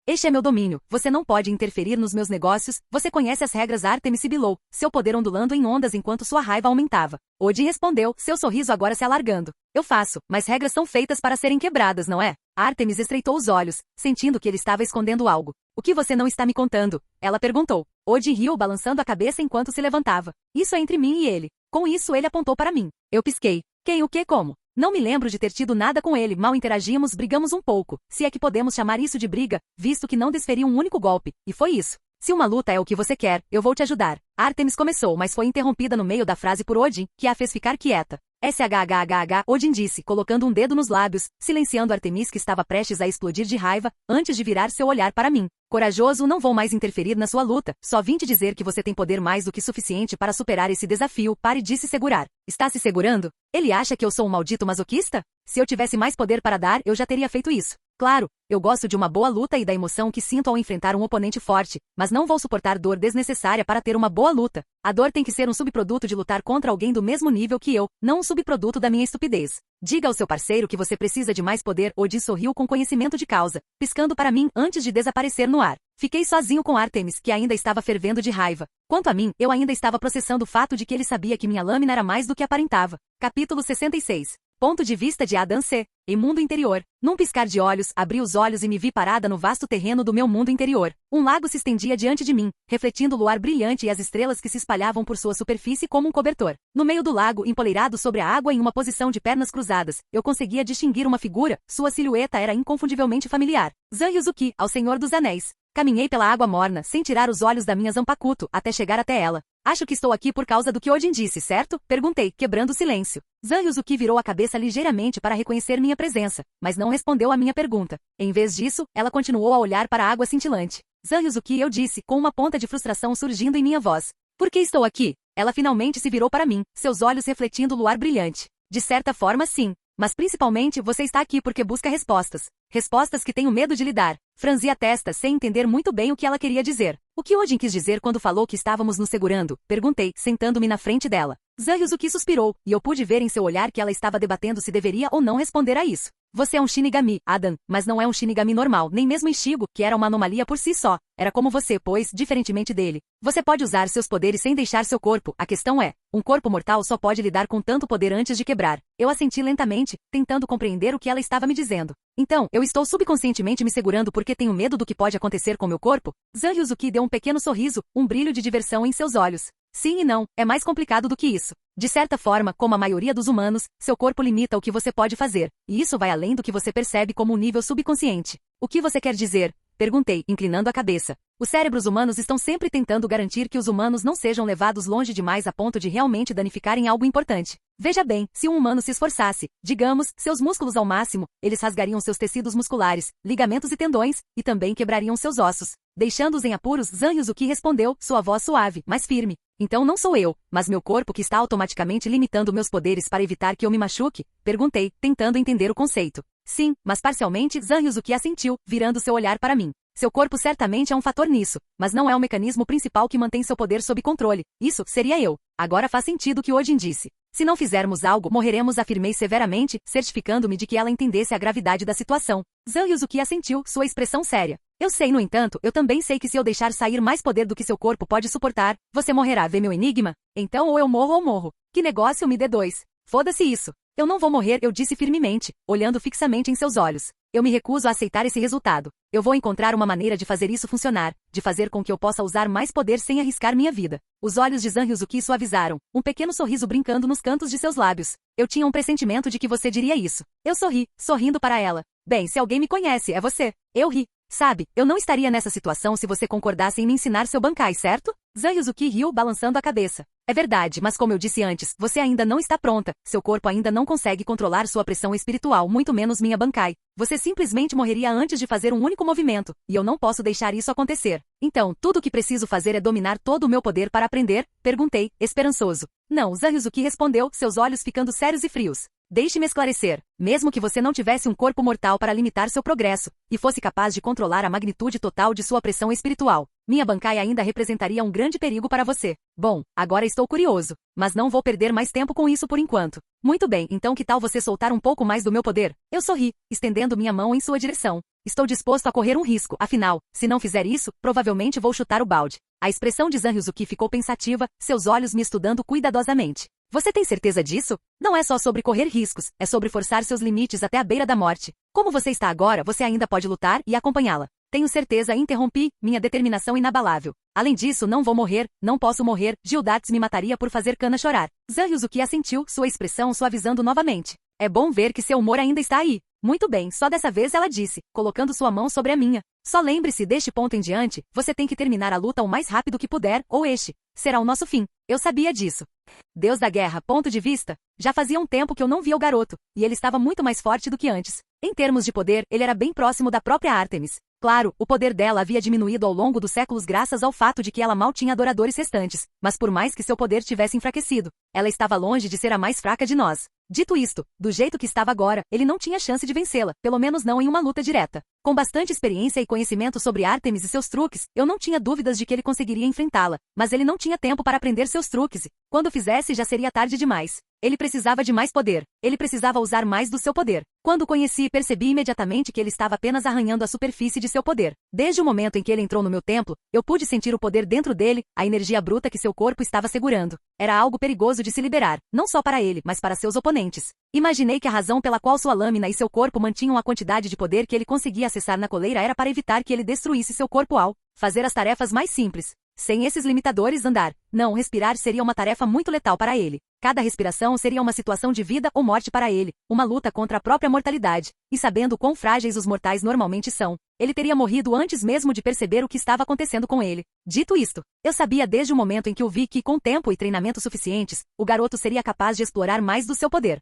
Este é meu domínio, você não pode interferir nos meus negócios, você conhece as regras Artemis sibilou, seu poder ondulando em ondas enquanto sua raiva aumentava. Odin respondeu, seu sorriso agora se alargando. Eu faço, mas regras são feitas para serem quebradas, não é? Artemis estreitou os olhos, sentindo que ele estava escondendo algo. O que você não está me contando? Ela perguntou. Odin riu balançando a cabeça enquanto se levantava. Isso é entre mim e ele. Com isso ele apontou para mim. Eu pisquei. Quem, o que, como? Não me lembro de ter tido nada com ele, mal interagimos, brigamos um pouco, se é que podemos chamar isso de briga, visto que não desferi um único golpe, e foi isso. Se uma luta é o que você quer, eu vou te ajudar. Artemis começou, mas foi interrompida no meio da frase por Odin, que a fez ficar quieta. SHHHH, Odin disse, colocando um dedo nos lábios, silenciando Artemis que estava prestes a explodir de raiva, antes de virar seu olhar para mim. Corajoso, não vou mais interferir na sua luta, só vim te dizer que você tem poder mais do que suficiente para superar esse desafio, pare de se segurar. Está se segurando? Ele acha que eu sou um maldito masoquista? Se eu tivesse mais poder para dar, eu já teria feito isso. Claro, eu gosto de uma boa luta e da emoção que sinto ao enfrentar um oponente forte, mas não vou suportar dor desnecessária para ter uma boa luta. A dor tem que ser um subproduto de lutar contra alguém do mesmo nível que eu, não um subproduto da minha estupidez. Diga ao seu parceiro que você precisa de mais poder, Odin sorriu com conhecimento de causa, piscando para mim antes de desaparecer no ar. Fiquei sozinho com Artemis, que ainda estava fervendo de raiva. Quanto a mim, eu ainda estava processando o fato de que ele sabia que minha lâmina era mais do que aparentava. Capítulo 66. Ponto de vista de Adam C. Em mundo interior. Num piscar de olhos, abri os olhos e me vi parada no vasto terreno do meu mundo interior. Um lago se estendia diante de mim, refletindo o luar brilhante e as estrelas que se espalhavam por sua superfície como um cobertor. No meio do lago, empoleirado sobre a água em uma posição de pernas cruzadas, eu conseguia distinguir uma figura, sua silhueta era inconfundivelmente familiar. Zan Yuzuki, ao Senhor dos Anéis. Caminhei pela água morna, sem tirar os olhos da minha Zanpakuto, até chegar até ela. Acho que estou aqui por causa do que Odin disse, certo? Perguntei, quebrando o silêncio. Zan Yuzuki virou a cabeça ligeiramente para reconhecer minha presença, mas não respondeu à minha pergunta. Em vez disso, ela continuou a olhar para a água cintilante. Zan Yuzuki, eu disse, com uma ponta de frustração surgindo em minha voz. Por que estou aqui? Ela finalmente se virou para mim, seus olhos refletindo o luar brilhante. De certa forma, sim. Mas principalmente você está aqui porque busca respostas. Respostas que tenho medo de lhe dar. Franzi a testa sem entender muito bem o que ela queria dizer. O que Odin quis dizer quando falou que estávamos nos segurando? Perguntei, sentando-me na frente dela. Zan Yuzuki suspirou, e eu pude ver em seu olhar que ela estava debatendo se deveria ou não responder a isso. Você é um Shinigami, Adam, mas não é um Shinigami normal, nem mesmo Ichigo, que era uma anomalia por si só. Era como você, pois, diferentemente dele. Você pode usar seus poderes sem deixar seu corpo, a questão é, um corpo mortal só pode lidar com tanto poder antes de quebrar. Eu assenti lentamente, tentando compreender o que ela estava me dizendo. Então, eu estou subconscientemente me segurando porque tenho medo do que pode acontecer com meu corpo? Zan Yuzuki deu um pequeno sorriso, um brilho de diversão em seus olhos. Sim e não, é mais complicado do que isso. De certa forma, como a maioria dos humanos, seu corpo limita o que você pode fazer, e isso vai além do que você percebe como um nível subconsciente. O que você quer dizer? Perguntei, inclinando a cabeça. Os cérebros humanos estão sempre tentando garantir que os humanos não sejam levados longe demais a ponto de realmente danificarem algo importante. Veja bem, se um humano se esforçasse, digamos, seus músculos ao máximo, eles rasgariam seus tecidos musculares, ligamentos e tendões, e também quebrariam seus ossos. Deixando-os em apuros, Zan Yuzuki respondeu, sua voz suave, mas firme. Então não sou eu, mas meu corpo que está automaticamente limitando meus poderes para evitar que eu me machuque? Perguntei, tentando entender o conceito. Sim, mas parcialmente, Zan Yuzuki assentiu, virando seu olhar para mim. Seu corpo certamente é um fator nisso, mas não é o mecanismo principal que mantém seu poder sob controle. Isso seria eu. Agora faz sentido o que Odin disse. Se não fizermos algo, morreremos, afirmei severamente, certificando-me de que ela entendesse a gravidade da situação. Zan Yuzuki assentiu, sua expressão séria. Eu sei, no entanto, eu também sei que se eu deixar sair mais poder do que seu corpo pode suportar, você morrerá, vê meu enigma? Então ou eu morro ou morro. Que negócio, me dê dois. Foda-se isso. Eu não vou morrer, eu disse firmemente, olhando fixamente em seus olhos. Eu me recuso a aceitar esse resultado. Eu vou encontrar uma maneira de fazer isso funcionar, de fazer com que eu possa usar mais poder sem arriscar minha vida. Os olhos de Zan Yuzuki suavizaram, um pequeno sorriso brincando nos cantos de seus lábios. Eu tinha um pressentimento de que você diria isso. Eu sorri, sorrindo para ela. Bem, se alguém me conhece, é você. Eu ri. Sabe, eu não estaria nessa situação se você concordasse em me ensinar seu Bankai, certo? Zan Yuzuki riu, balançando a cabeça. É verdade, mas como eu disse antes, você ainda não está pronta, seu corpo ainda não consegue controlar sua pressão espiritual, muito menos minha Bankai. Você simplesmente morreria antes de fazer um único movimento, e eu não posso deixar isso acontecer. Então, tudo o que preciso fazer é dominar todo o meu poder para aprender? Perguntei, esperançoso. Não, Zan Yuzuki respondeu, seus olhos ficando sérios e frios. Deixe-me esclarecer. Mesmo que você não tivesse um corpo mortal para limitar seu progresso, e fosse capaz de controlar a magnitude total de sua pressão espiritual, Minha bancaia ainda representaria um grande perigo para você. Bom, agora estou curioso, mas não vou perder mais tempo com isso por enquanto. Muito bem, então que tal você soltar um pouco mais do meu poder? Eu sorri, estendendo minha mão em sua direção. Estou disposto a correr um risco, afinal, se não fizer isso, provavelmente vou chutar o balde. A expressão de Zanryuzuki ficou pensativa, seus olhos me estudando cuidadosamente. Você tem certeza disso? Não é só sobre correr riscos, é sobre forçar seus limites até a beira da morte. Como você está agora, você ainda pode lutar e acompanhá-la. Tenho certeza, interrompi, minha determinação inabalável. Além disso, não vou morrer, não posso morrer, Gildarts me mataria por fazer Kana chorar. Zanryuzuki assentiu, sua expressão suavizando novamente. É bom ver que seu humor ainda está aí. Muito bem, só dessa vez ela disse, colocando sua mão sobre a minha. Só lembre-se, deste ponto em diante, você tem que terminar a luta o mais rápido que puder, ou este será o nosso fim. Eu sabia disso. Deus da guerra, ponto de vista. Já fazia um tempo que eu não via o garoto, e ele estava muito mais forte do que antes. Em termos de poder, ele era bem próximo da própria Artemis. Claro, o poder dela havia diminuído ao longo dos séculos graças ao fato de que ela mal tinha adoradores restantes, mas por mais que seu poder tivesse enfraquecido, ela estava longe de ser a mais fraca de nós. Dito isto, do jeito que estava agora, ele não tinha chance de vencê-la, pelo menos não em uma luta direta. Com bastante experiência e conhecimento sobre Artemis e seus truques, eu não tinha dúvidas de que ele conseguiria enfrentá-la, mas ele não tinha tempo para aprender seus truques e, quando fizesse, já seria tarde demais. Ele precisava de mais poder. Ele precisava usar mais do seu poder. Quando o conheci, percebi imediatamente que ele estava apenas arranhando a superfície de seu poder. Desde o momento em que ele entrou no meu templo, eu pude sentir o poder dentro dele, a energia bruta que seu corpo estava segurando. Era algo perigoso de se liberar, não só para ele, mas para seus oponentes. Imaginei que a razão pela qual sua lâmina e seu corpo mantinham a quantidade de poder que ele conseguia acessar na coleira era para evitar que ele destruísse seu corpo ao fazer as tarefas mais simples. Sem esses limitadores, andar, não respirar seria uma tarefa muito letal para ele. Cada respiração seria uma situação de vida ou morte para ele, uma luta contra a própria mortalidade. E sabendo quão frágeis os mortais normalmente são, ele teria morrido antes mesmo de perceber o que estava acontecendo com ele. Dito isto, eu sabia desde o momento em que o vi que, com tempo e treinamento suficientes, o garoto seria capaz de explorar mais do seu poder.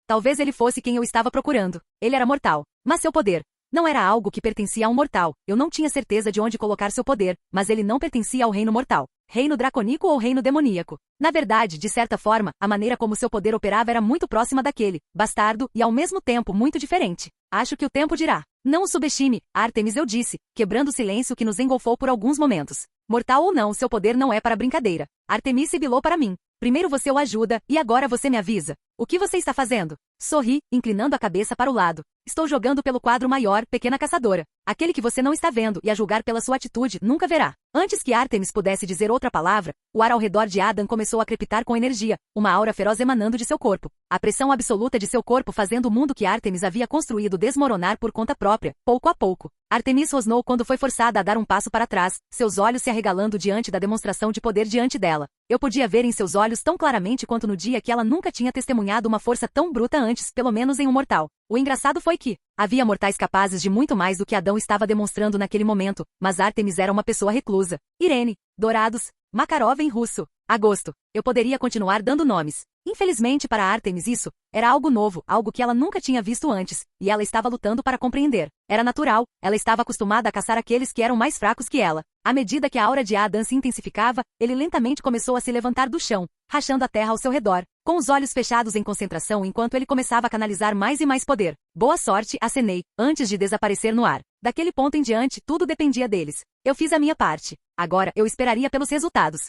Talvez ele fosse quem eu estava procurando. Ele era mortal, mas seu poder não era algo que pertencia a um mortal. Eu não tinha certeza de onde colocar seu poder, mas ele não pertencia ao reino mortal. Reino dracônico ou reino demoníaco. Na verdade, de certa forma, a maneira como seu poder operava era muito próxima daquele, bastardo, e ao mesmo tempo muito diferente. Acho que o tempo dirá. Não o subestime, Artemis, eu disse, quebrando o silêncio que nos engolfou por alguns momentos. Mortal ou não, seu poder não é para brincadeira. Artemis sibilou para mim. Primeiro você o ajuda, e agora você me avisa. O que você está fazendo? Sorri, inclinando a cabeça para o lado. Estou jogando pelo quadro maior, pequena caçadora. Aquele que você não está vendo e a julgar pela sua atitude nunca verá. Antes que Artemis pudesse dizer outra palavra, o ar ao redor de Adam começou a crepitar com energia, uma aura feroz emanando de seu corpo. A pressão absoluta de seu corpo fazendo o mundo que Artemis havia construído desmoronar por conta própria, pouco a pouco. Artemis rosnou quando foi forçada a dar um passo para trás, seus olhos se arregalando diante da demonstração de poder diante dela. Eu podia ver em seus olhos tão claramente quanto no dia que ela nunca tinha testemunhado uma força tão bruta antes, pelo menos em um mortal. O engraçado foi que havia mortais capazes de muito mais do que Adão estava demonstrando naquele momento, mas Artemis era uma pessoa reclusa. Irene, Dourados, Makarov em russo, Agosto. Eu poderia continuar dando nomes. Infelizmente para Artemis isso era algo novo, algo que ela nunca tinha visto antes, e ela estava lutando para compreender. Era natural, ela estava acostumada a caçar aqueles que eram mais fracos que ela. À medida que a aura de Adam se intensificava, ele lentamente começou a se levantar do chão, rachando a terra ao seu redor, com os olhos fechados em concentração enquanto ele começava a canalizar mais e mais poder. Boa sorte, acenei, antes de desaparecer no ar. Daquele ponto em diante, tudo dependia deles. Eu fiz a minha parte. Agora, eu esperaria pelos resultados.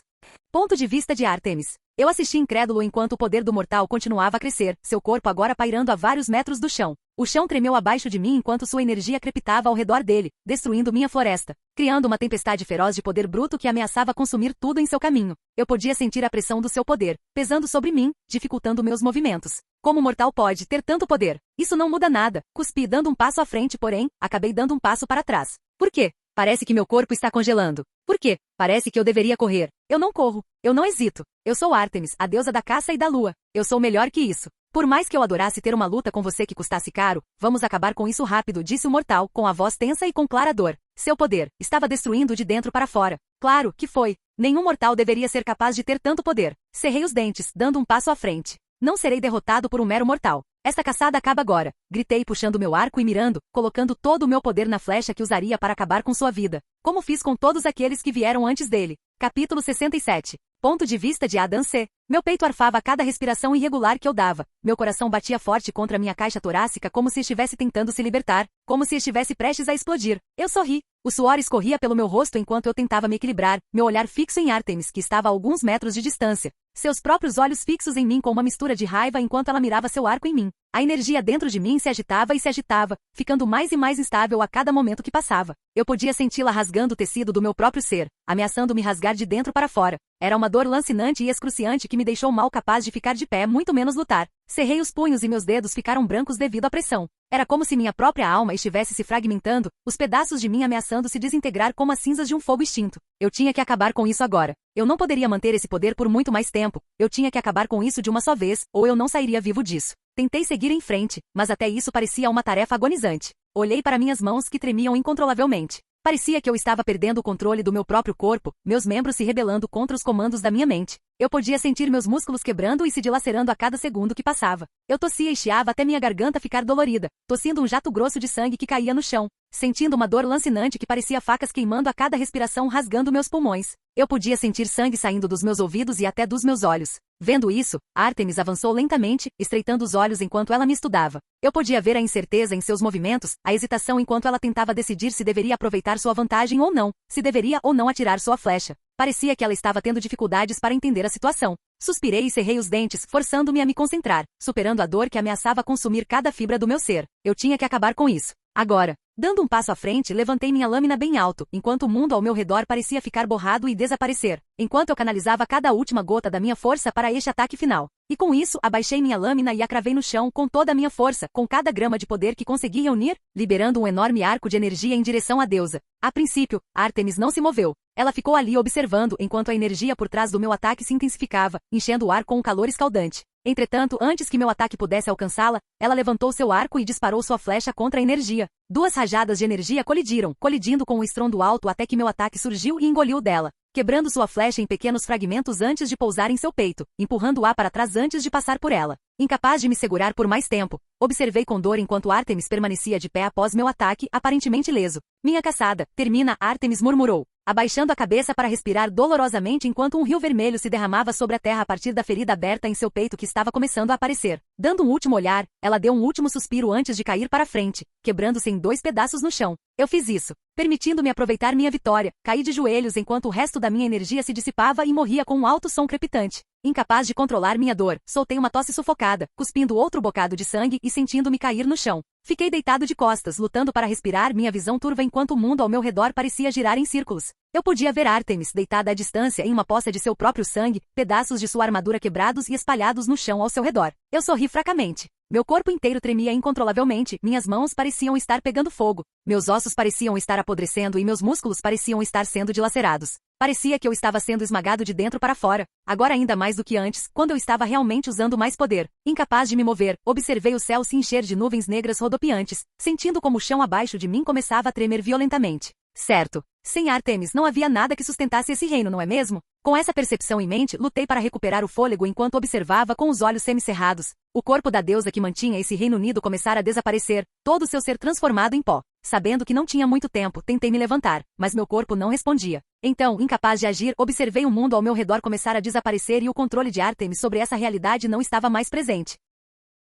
Ponto de vista de Artemis. Eu assisti incrédulo enquanto o poder do mortal continuava a crescer, seu corpo agora pairando a vários metros do chão. O chão tremeu abaixo de mim enquanto sua energia crepitava ao redor dele, destruindo minha floresta, criando uma tempestade feroz de poder bruto que ameaçava consumir tudo em seu caminho. Eu podia sentir a pressão do seu poder, pesando sobre mim, dificultando meus movimentos. Como o mortal pode ter tanto poder? Isso não muda nada. Cuspi dando um passo à frente, porém, acabei dando um passo para trás. Por quê? Parece que meu corpo está congelando. Por quê? Parece que eu deveria correr. Eu não corro. Eu não hesito. Eu sou Artemis, a deusa da caça e da lua. Eu sou melhor que isso. Por mais que eu adorasse ter uma luta com você que custasse caro, vamos acabar com isso rápido, disse o mortal, com a voz tensa e com clara dor. Seu poder estava destruindo de dentro para fora. Claro que foi. Nenhum mortal deveria ser capaz de ter tanto poder. Cerrei os dentes, dando um passo à frente. Não serei derrotado por um mero mortal. Essa caçada acaba agora, gritei puxando meu arco e mirando, colocando todo o meu poder na flecha que usaria para acabar com sua vida, como fiz com todos aqueles que vieram antes dele. Capítulo 67. Ponto de vista de Adam C. Meu peito arfava a cada respiração irregular que eu dava. Meu coração batia forte contra minha caixa torácica como se estivesse tentando se libertar, como se estivesse prestes a explodir. Eu sorri. O suor escorria pelo meu rosto enquanto eu tentava me equilibrar, meu olhar fixo em Artemis, que estava a alguns metros de distância. Seus próprios olhos fixos em mim com uma mistura de raiva enquanto ela mirava seu arco em mim. A energia dentro de mim se agitava e se agitava, ficando mais e mais instável a cada momento que passava. Eu podia senti-la rasgando o tecido do meu próprio ser, ameaçando me rasgar de dentro para fora. Era uma dor lancinante e excruciante que me deixou mal capaz de ficar de pé, muito menos lutar. Cerrei os punhos e meus dedos ficaram brancos devido à pressão. Era como se minha própria alma estivesse se fragmentando, os pedaços de mim ameaçando se desintegrar como as cinzas de um fogo extinto. Eu tinha que acabar com isso agora. Eu não poderia manter esse poder por muito mais tempo. Eu tinha que acabar com isso de uma só vez, ou eu não sairia vivo disso. Tentei seguir em frente, mas até isso parecia uma tarefa agonizante. Olhei para minhas mãos que tremiam incontrolavelmente. Parecia que eu estava perdendo o controle do meu próprio corpo, meus membros se rebelando contra os comandos da minha mente. Eu podia sentir meus músculos quebrando e se dilacerando a cada segundo que passava. Eu tossia e chiava até minha garganta ficar dolorida, tossindo um jato grosso de sangue que caía no chão, sentindo uma dor lancinante que parecia facas queimando a cada respiração, rasgando meus pulmões. Eu podia sentir sangue saindo dos meus ouvidos e até dos meus olhos. Vendo isso, Artemis avançou lentamente, estreitando os olhos enquanto ela me estudava. Eu podia ver a incerteza em seus movimentos, a hesitação enquanto ela tentava decidir se deveria aproveitar sua vantagem ou não, se deveria ou não atirar sua flecha. Parecia que ela estava tendo dificuldades para entender a situação. Suspirei e cerrei os dentes, forçando-me a me concentrar, superando a dor que ameaçava consumir cada fibra do meu ser. Eu tinha que acabar com isso. Agora. Dando um passo à frente, levantei minha lâmina bem alto, enquanto o mundo ao meu redor parecia ficar borrado e desaparecer, enquanto eu canalizava cada última gota da minha força para este ataque final. E com isso, abaixei minha lâmina e a cravei no chão com toda a minha força, com cada grama de poder que consegui reunir, liberando um enorme arco de energia em direção à deusa. A princípio, Artemis não se moveu. Ela ficou ali observando enquanto a energia por trás do meu ataque se intensificava, enchendo o ar com um calor escaldante. Entretanto, antes que meu ataque pudesse alcançá-la, ela levantou seu arco e disparou sua flecha contra a energia. Duas rajadas de energia colidindo com um estrondo alto até que meu ataque surgiu e engoliu dela, quebrando sua flecha em pequenos fragmentos antes de pousar em seu peito, empurrando-a para trás antes de passar por ela. Incapaz de me segurar por mais tempo, observei com dor enquanto Artemis permanecia de pé após meu ataque, aparentemente ileso. Minha caçada, termina, Artemis murmurou, abaixando a cabeça para respirar dolorosamente enquanto um rio vermelho se derramava sobre a terra a partir da ferida aberta em seu peito que estava começando a aparecer. Dando um último olhar, ela deu um último suspiro antes de cair para frente, quebrando-se em 2 pedaços no chão. Eu fiz isso, permitindo-me aproveitar minha vitória. Caí de joelhos enquanto o resto da minha energia se dissipava e morria com um alto som crepitante. Incapaz de controlar minha dor, soltei uma tosse sufocada, cuspindo outro bocado de sangue e sentindo-me cair no chão. Fiquei deitado de costas, lutando para respirar, minha visão turva enquanto o mundo ao meu redor parecia girar em círculos. Eu podia ver Artemis deitada à distância em uma poça de seu próprio sangue, pedaços de sua armadura quebrados e espalhados no chão ao seu redor. Eu sorri fracamente. Meu corpo inteiro tremia incontrolavelmente, minhas mãos pareciam estar pegando fogo, meus ossos pareciam estar apodrecendo e meus músculos pareciam estar sendo dilacerados. Parecia que eu estava sendo esmagado de dentro para fora, agora ainda mais do que antes, quando eu estava realmente usando mais poder. Incapaz de me mover, observei o céu se encher de nuvens negras rodopiantes, sentindo como o chão abaixo de mim começava a tremer violentamente. Certo. Sem Artemis não havia nada que sustentasse esse reino, não é mesmo? Com essa percepção em mente, lutei para recuperar o fôlego enquanto observava com os olhos semicerrados. O corpo da deusa que mantinha esse reino unido começara a desaparecer, todo o seu ser transformado em pó. Sabendo que não tinha muito tempo, tentei me levantar, mas meu corpo não respondia. Então, incapaz de agir, observei o mundo ao meu redor começar a desaparecer e o controle de Artemis sobre essa realidade não estava mais presente.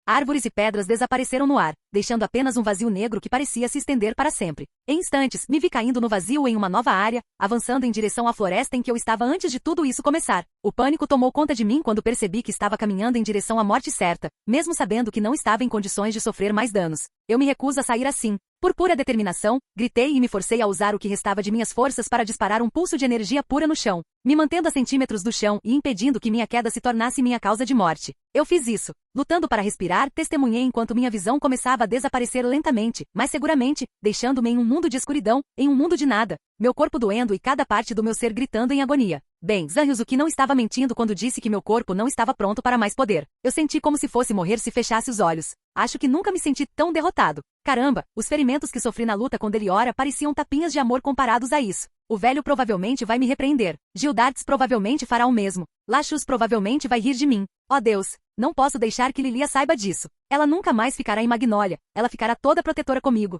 Árvores e pedras desapareceram no ar, deixando apenas um vazio negro que parecia se estender para sempre. Em instantes, me vi caindo no vazio em uma nova área, avançando em direção à floresta em que eu estava antes de tudo isso começar. O pânico tomou conta de mim quando percebi que estava caminhando em direção à morte certa, mesmo sabendo que não estava em condições de sofrer mais danos. Eu me recuso a sair assim. Por pura determinação, gritei e me forcei a usar o que restava de minhas forças para disparar um pulso de energia pura no chão, me mantendo a centímetros do chão e impedindo que minha queda se tornasse minha causa de morte. Eu fiz isso. Lutando para respirar, testemunhei enquanto minha visão começava a desaparecer lentamente, mas seguramente, deixando-me em um mundo de escuridão, em um mundo de nada. meu corpo doendo e cada parte do meu ser gritando em agonia. Bem, Zanryusuke não estava mentindo quando disse que meu corpo não estava pronto para mais poder. Eu senti como se fosse morrer se fechasse os olhos. Acho que nunca me senti tão derrotado. Caramba, os ferimentos que sofri na luta com Deliora pareciam tapinhas de amor comparados a isso. O velho provavelmente vai me repreender. Gildarts provavelmente fará o mesmo. Lachus provavelmente vai rir de mim. Oh Deus, não posso deixar que Lilia saiba disso. Ela nunca mais ficará em Magnólia. Ela ficará toda protetora comigo.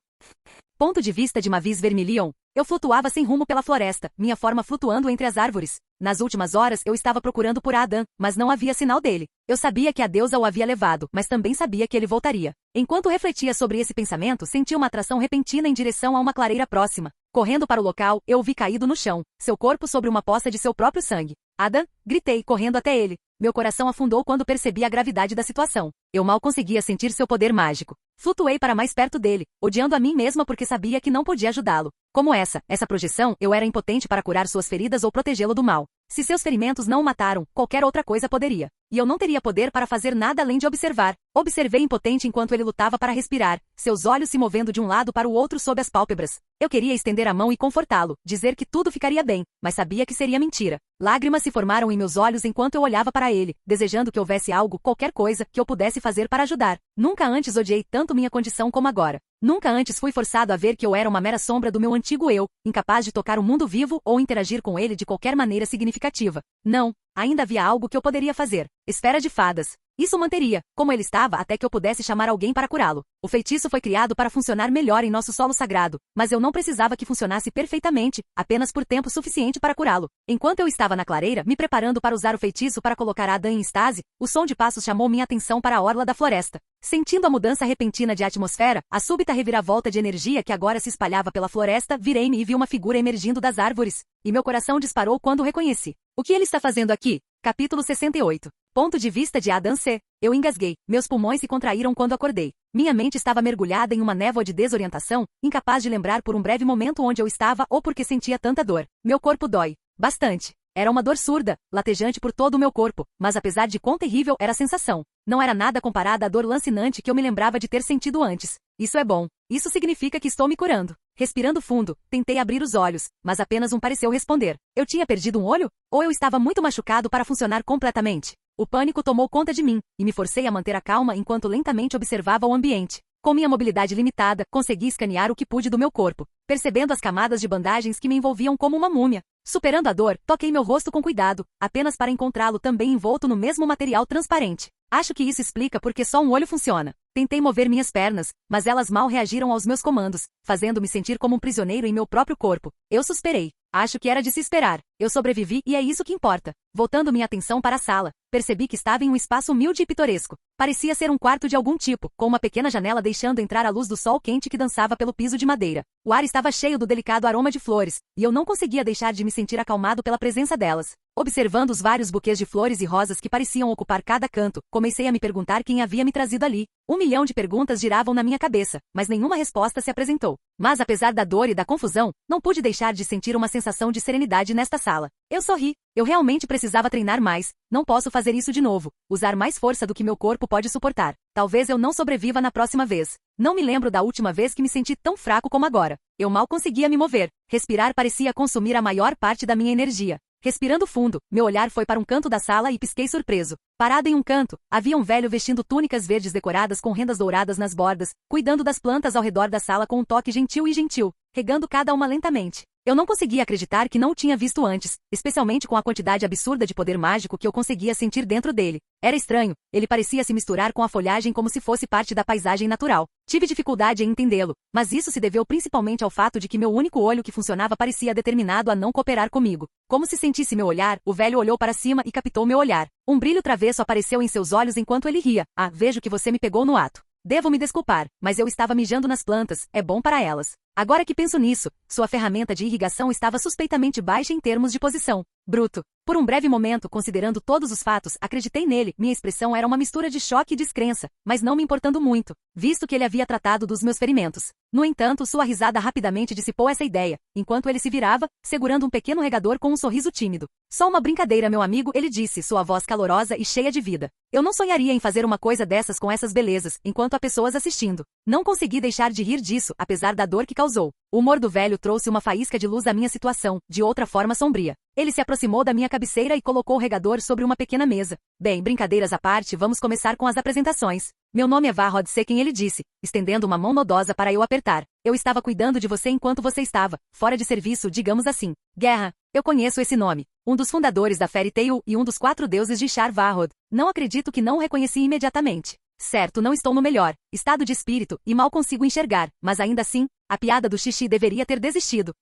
Ponto de vista de Mavis Vermilion. Eu flutuava sem rumo pela floresta, minha forma flutuando entre as árvores. Nas últimas horas eu estava procurando por Adam, mas não havia sinal dele. Eu sabia que a deusa o havia levado, mas também sabia que ele voltaria. Enquanto refletia sobre esse pensamento, senti uma atração repentina em direção a uma clareira próxima. Correndo para o local, eu o vi caído no chão, seu corpo sobre uma poça de seu próprio sangue. Adam, gritei, correndo até ele. Meu coração afundou quando percebi a gravidade da situação. Eu mal conseguia sentir seu poder mágico. Flutuei para mais perto dele, odiando a mim mesma porque sabia que não podia ajudá-lo. Como essa projeção, eu era impotente para curar suas feridas ou protegê-lo do mal. Se seus ferimentos não o mataram, qualquer outra coisa poderia. E eu não teria poder para fazer nada além de observar. Observei impotente enquanto ele lutava para respirar, seus olhos se movendo de um lado para o outro sob as pálpebras. Eu queria estender a mão e confortá-lo, dizer que tudo ficaria bem, mas sabia que seria mentira. Lágrimas se formaram em meus olhos enquanto eu olhava para ele, desejando que houvesse algo, qualquer coisa, que eu pudesse fazer para ajudar. Nunca antes odiei tanto minha condição como agora. Nunca antes fui forçado a ver que eu era uma mera sombra do meu antigo eu, incapaz de tocar o mundo vivo ou interagir com ele de qualquer maneira significativa. Não, ainda havia algo que eu poderia fazer. Esfera de fadas. Isso o manteria, como ele estava até que eu pudesse chamar alguém para curá-lo. O feitiço foi criado para funcionar melhor em nosso solo sagrado, mas eu não precisava que funcionasse perfeitamente, apenas por tempo suficiente para curá-lo. Enquanto eu estava na clareira, me preparando para usar o feitiço para colocar Adam em estase, o som de passos chamou minha atenção para a orla da floresta. Sentindo a mudança repentina de atmosfera, a súbita reviravolta de energia que agora se espalhava pela floresta, virei-me e vi uma figura emergindo das árvores, e meu coração disparou quando o reconheci. O que ele está fazendo aqui? Capítulo 68. Ponto de vista de Adam C. Eu engasguei, meus pulmões se contraíram quando acordei. Minha mente estava mergulhada em uma névoa de desorientação, incapaz de lembrar por um breve momento onde eu estava ou por que sentia tanta dor. Meu corpo dói. Bastante. Era uma dor surda, latejante por todo o meu corpo, mas apesar de quão terrível era a sensação, não era nada comparada à dor lancinante que eu me lembrava de ter sentido antes. Isso é bom. Isso significa que estou me curando. Respirando fundo, tentei abrir os olhos, mas apenas um pareceu responder. Eu tinha perdido um olho? Ou eu estava muito machucado para funcionar completamente? O pânico tomou conta de mim, e me forcei a manter a calma enquanto lentamente observava o ambiente. Com minha mobilidade limitada, consegui escanear o que pude do meu corpo, percebendo as camadas de bandagens que me envolviam como uma múmia. Superando a dor, toquei meu rosto com cuidado, apenas para encontrá-lo também envolto no mesmo material transparente. Acho que isso explica porque só um olho funciona. Tentei mover minhas pernas, mas elas mal reagiram aos meus comandos, fazendo-me sentir como um prisioneiro em meu próprio corpo. Eu suspirei. Acho que era de se esperar. Eu sobrevivi e é isso que importa. Voltando minha atenção para a sala, percebi que estava em um espaço humilde e pitoresco. Parecia ser um quarto de algum tipo, com uma pequena janela deixando entrar a luz do sol quente que dançava pelo piso de madeira. O ar estava cheio do delicado aroma de flores, e eu não conseguia deixar de me sentir acalmado pela presença delas. Observando os vários buquês de flores e rosas que pareciam ocupar cada canto, comecei a me perguntar quem havia me trazido ali. 1 milhão de perguntas giravam na minha cabeça, mas nenhuma resposta se apresentou. Mas apesar da dor e da confusão, não pude deixar de sentir uma sensação de serenidade nesta sala. Eu sorri. Eu realmente precisava treinar mais. Não posso fazer isso de novo. Usar mais força do que meu corpo pode suportar. Talvez eu não sobreviva na próxima vez. Não me lembro da última vez que me senti tão fraco como agora. Eu mal conseguia me mover. Respirar parecia consumir a maior parte da minha energia. Respirando fundo, meu olhar foi para um canto da sala e pisquei surpreso. Parado em um canto, havia um velho vestindo túnicas verdes decoradas com rendas douradas nas bordas, cuidando das plantas ao redor da sala com um toque gentil, regando cada uma lentamente. Eu não conseguia acreditar que não o tinha visto antes, especialmente com a quantidade absurda de poder mágico que eu conseguia sentir dentro dele. Era estranho, ele parecia se misturar com a folhagem como se fosse parte da paisagem natural. Tive dificuldade em entendê-lo, mas isso se deveu principalmente ao fato de que meu único olho que funcionava parecia determinado a não cooperar comigo. Como se sentisse meu olhar, o velho olhou para cima e captou meu olhar. Um brilho travesso apareceu em seus olhos enquanto ele ria. Ah, vejo que você me pegou no ato. Devo me desculpar, mas eu estava mijando nas plantas, é bom para elas. Agora que penso nisso, sua ferramenta de irrigação estava suspeitamente baixa em termos de posição. Bruto. Por um breve momento, considerando todos os fatos, acreditei nele. Minha expressão era uma mistura de choque e descrença, mas não me importando muito, visto que ele havia tratado dos meus ferimentos. No entanto, sua risada rapidamente dissipou essa ideia, enquanto ele se virava, segurando um pequeno regador com um sorriso tímido. Só uma brincadeira, meu amigo, ele disse, sua voz calorosa e cheia de vida. Eu não sonharia em fazer uma coisa dessas com essas belezas, enquanto há pessoas assistindo. Não consegui deixar de rir disso, apesar da dor que causou. O humor do velho trouxe uma faísca de luz à minha situação, de outra forma sombria. Ele se aproximou da minha cabeceira e colocou o regador sobre uma pequena mesa. Bem, brincadeiras à parte, vamos começar com as apresentações. Meu nome é Varrod Sequin, ele disse, estendendo uma mão nodosa para eu apertar. Eu estava cuidando de você enquanto você estava fora de serviço, digamos assim. Guerra. Eu conheço esse nome. Um dos fundadores da Fairy Tail e um dos 4 deuses de Shar Varrod. Não acredito que não o reconheci imediatamente. Certo, não estou no melhor estado de espírito e mal consigo enxergar, mas ainda assim, a piada do xixi deveria ter desistido.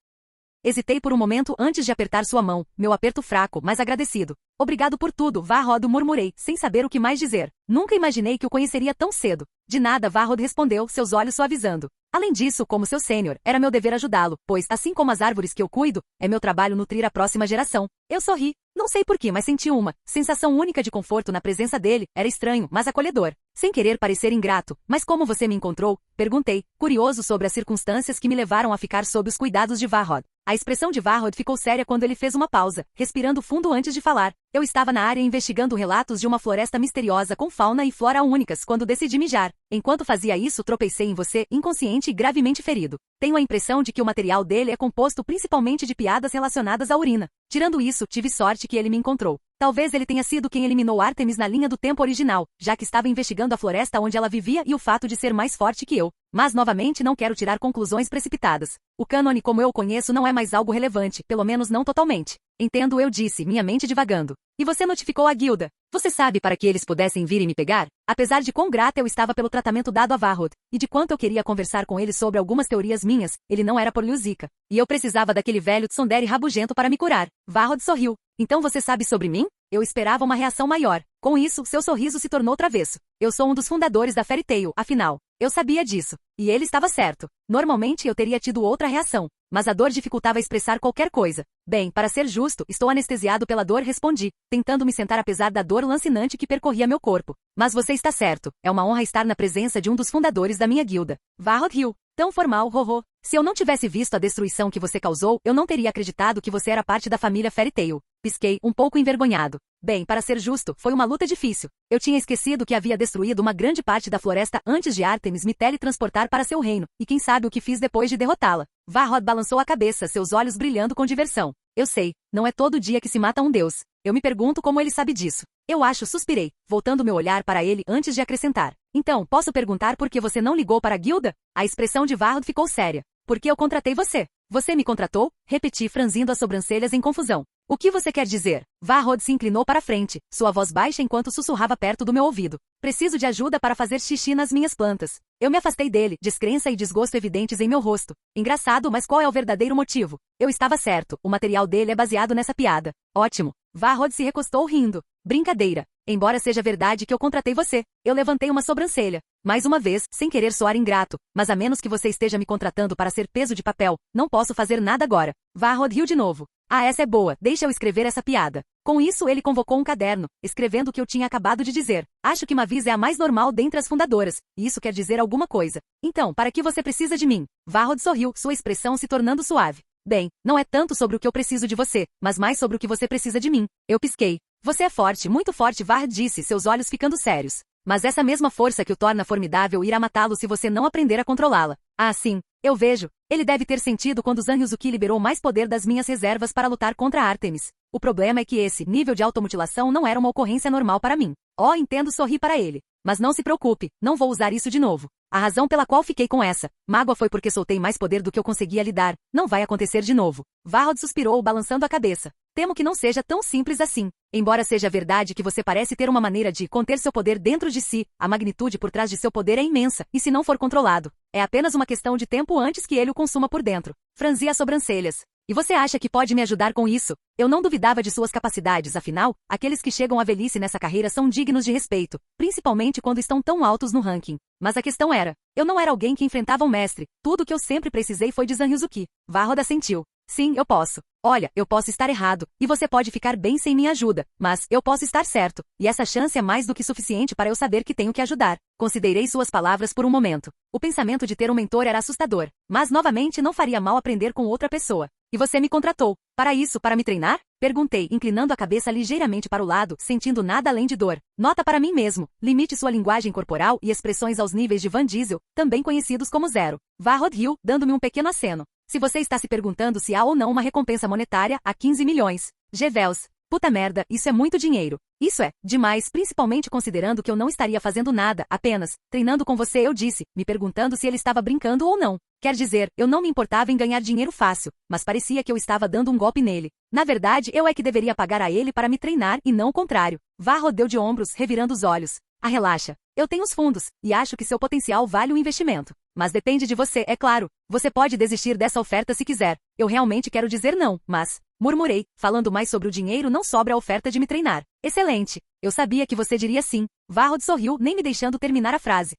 Hesitei por um momento antes de apertar sua mão, meu aperto fraco, mas agradecido. Obrigado por tudo, Varrod, murmurei, sem saber o que mais dizer. Nunca imaginei que o conheceria tão cedo. De nada, Varrod respondeu, seus olhos suavizando. Além disso, como seu sênior, era meu dever ajudá-lo, pois, assim como as árvores que eu cuido, é meu trabalho nutrir a próxima geração. Eu sorri. Não sei porquê, mas senti uma sensação única de conforto na presença dele. Era estranho, mas acolhedor. Sem querer parecer ingrato, mas como você me encontrou? Perguntei, curioso sobre as circunstâncias que me levaram a ficar sob os cuidados de Varrod. A expressão de Varrod ficou séria quando ele fez uma pausa, respirando fundo antes de falar. Eu estava na área investigando relatos de uma floresta misteriosa com fauna e flora únicas quando decidi mijar. Enquanto fazia isso, tropecei em você, inconsciente e gravemente ferido. Tenho a impressão de que o material dele é composto principalmente de piadas relacionadas à urina. Tirando isso, tive sorte que ele me encontrou. Talvez ele tenha sido quem eliminou Artemis na linha do tempo original, já que estava investigando a floresta onde ela vivia e o fato de ser mais forte que eu. Mas novamente não quero tirar conclusões precipitadas. O cânone como eu o conheço não é mais algo relevante, pelo menos não totalmente. Entendo, eu disse, minha mente divagando. E você notificou a guilda? Você sabe para que eles pudessem vir e me pegar? Apesar de quão grata eu estava pelo tratamento dado a Varrod, e de quanto eu queria conversar com ele sobre algumas teorias minhas, ele não era por Liuzica. E eu precisava daquele velho tsundere rabugento para me curar. Varrod sorriu. Então você sabe sobre mim? Eu esperava uma reação maior. Com isso, seu sorriso se tornou travesso. Eu sou um dos fundadores da Fairy Tail, afinal. Eu sabia disso. E ele estava certo. Normalmente eu teria tido outra reação. Mas a dor dificultava expressar qualquer coisa. Bem, para ser justo, estou anestesiado pela dor, respondi, tentando me sentar apesar da dor lancinante que percorria meu corpo. Mas você está certo. É uma honra estar na presença de um dos fundadores da minha guilda. Varrod riu. Tão formal, Rorô. Se eu não tivesse visto a destruição que você causou, eu não teria acreditado que você era parte da família Fairy Tail. Pisquei, um pouco envergonhado. Bem, para ser justo, foi uma luta difícil. Eu tinha esquecido que havia destruído uma grande parte da floresta antes de Artemis me teletransportar para seu reino, e quem sabe o que fiz depois de derrotá-la. Varrod balançou a cabeça, seus olhos brilhando com diversão. Eu sei, não é todo dia que se mata um deus. Eu me pergunto como ele sabe disso. Eu acho, suspirei, voltando meu olhar para ele antes de acrescentar. Então, posso perguntar por que você não ligou para a guilda? A expressão de Varrod ficou séria. Porque eu contratei você. Você me contratou? Repeti, franzindo as sobrancelhas em confusão. O que você quer dizer? Varrod se inclinou para frente, sua voz baixa enquanto sussurrava perto do meu ouvido. Preciso de ajuda para fazer xixi nas minhas plantas. Eu me afastei dele, descrença e desgosto evidentes em meu rosto. Engraçado, mas qual é o verdadeiro motivo? Eu estava certo, o material dele é baseado nessa piada. Ótimo. Varrod se recostou rindo. Brincadeira. Embora seja verdade que eu contratei você. Eu levantei uma sobrancelha. Mais uma vez, sem querer soar ingrato, mas a menos que você esteja me contratando para ser peso de papel, não posso fazer nada agora. Varrod riu de novo. Ah, essa é boa, deixa eu escrever essa piada. Com isso ele convocou um caderno, escrevendo o que eu tinha acabado de dizer. Acho que Mavis é a mais normal dentre as fundadoras, e isso quer dizer alguma coisa. Então, para que você precisa de mim? Varrod sorriu, sua expressão se tornando suave. Bem, não é tanto sobre o que eu preciso de você, mas mais sobre o que você precisa de mim. Eu pisquei. Você é forte, muito forte, Varrod disse, seus olhos ficando sérios. Mas essa mesma força que o torna formidável irá matá-lo se você não aprender a controlá-la. Ah, sim. Eu vejo. Ele deve ter sentido quando Zanryuzuki liberou mais poder das minhas reservas para lutar contra Artemis. O problema é que esse nível de automutilação não era uma ocorrência normal para mim. Oh, entendo, sorri para ele. Mas não se preocupe, não vou usar isso de novo. A razão pela qual fiquei com essa mágoa foi porque soltei mais poder do que eu conseguia lidar. Não vai acontecer de novo. Varrod suspirou, balançando a cabeça. Temo que não seja tão simples assim. Embora seja verdade que você parece ter uma maneira de conter seu poder dentro de si, a magnitude por trás de seu poder é imensa, e se não for controlado, é apenas uma questão de tempo antes que ele o consuma por dentro. Franzi as sobrancelhas. E você acha que pode me ajudar com isso? Eu não duvidava de suas capacidades, afinal, aqueles que chegam à velhice nessa carreira são dignos de respeito, principalmente quando estão tão altos no ranking. Mas a questão era, eu não era alguém que enfrentava um mestre, tudo o que eu sempre precisei foi de Zanryuzuki. Varrod assentiu. Sim, eu posso. Olha, eu posso estar errado, e você pode ficar bem sem minha ajuda, mas eu posso estar certo, e essa chance é mais do que suficiente para eu saber que tenho que ajudar. Considerei suas palavras por um momento. O pensamento de ter um mentor era assustador, mas novamente não faria mal aprender com outra pessoa. E você me contratou. Para me treinar? Perguntei, inclinando a cabeça ligeiramente para o lado, sentindo nada além de dor. Nota para mim mesmo. Limite sua linguagem corporal e expressões aos níveis de Van Diesel, também conhecidos como zero. Varrod riu, dando-me um pequeno aceno. Se você está se perguntando se há ou não uma recompensa monetária, há 15 milhões. Gevels. Puta merda, isso é muito dinheiro. Isso é demais, principalmente considerando que eu não estaria fazendo nada, apenas treinando com você, eu disse, me perguntando se ele estava brincando ou não. Quer dizer, eu não me importava em ganhar dinheiro fácil, mas parecia que eu estava dando um golpe nele. Na verdade, eu é que deveria pagar a ele para me treinar e não o contrário. Varro deu de ombros, revirando os olhos. Ah, relaxa. Eu tenho os fundos, e acho que seu potencial vale o investimento. Mas depende de você, é claro. Você pode desistir dessa oferta se quiser. Eu realmente quero dizer não, mas... Murmurei, falando mais sobre o dinheiro não sobra a oferta de me treinar. Excelente. Eu sabia que você diria sim. Varrod sorriu, nem me deixando terminar a frase.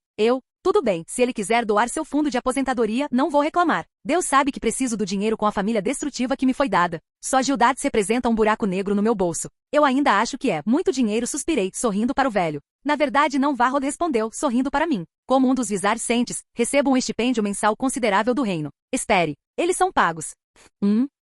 Tudo bem, se ele quiser doar seu fundo de aposentadoria, não vou reclamar. Deus sabe que preciso do dinheiro com a família destrutiva que me foi dada. Só Gildart representa um buraco negro no meu bolso. Eu ainda acho que é muito dinheiro, suspirei, sorrindo para o velho. Na verdade não, Varrod respondeu, sorrindo para mim. Como um dos vizarsentes, recebo um estipêndio mensal considerável do reino. Espere, eles são pagos.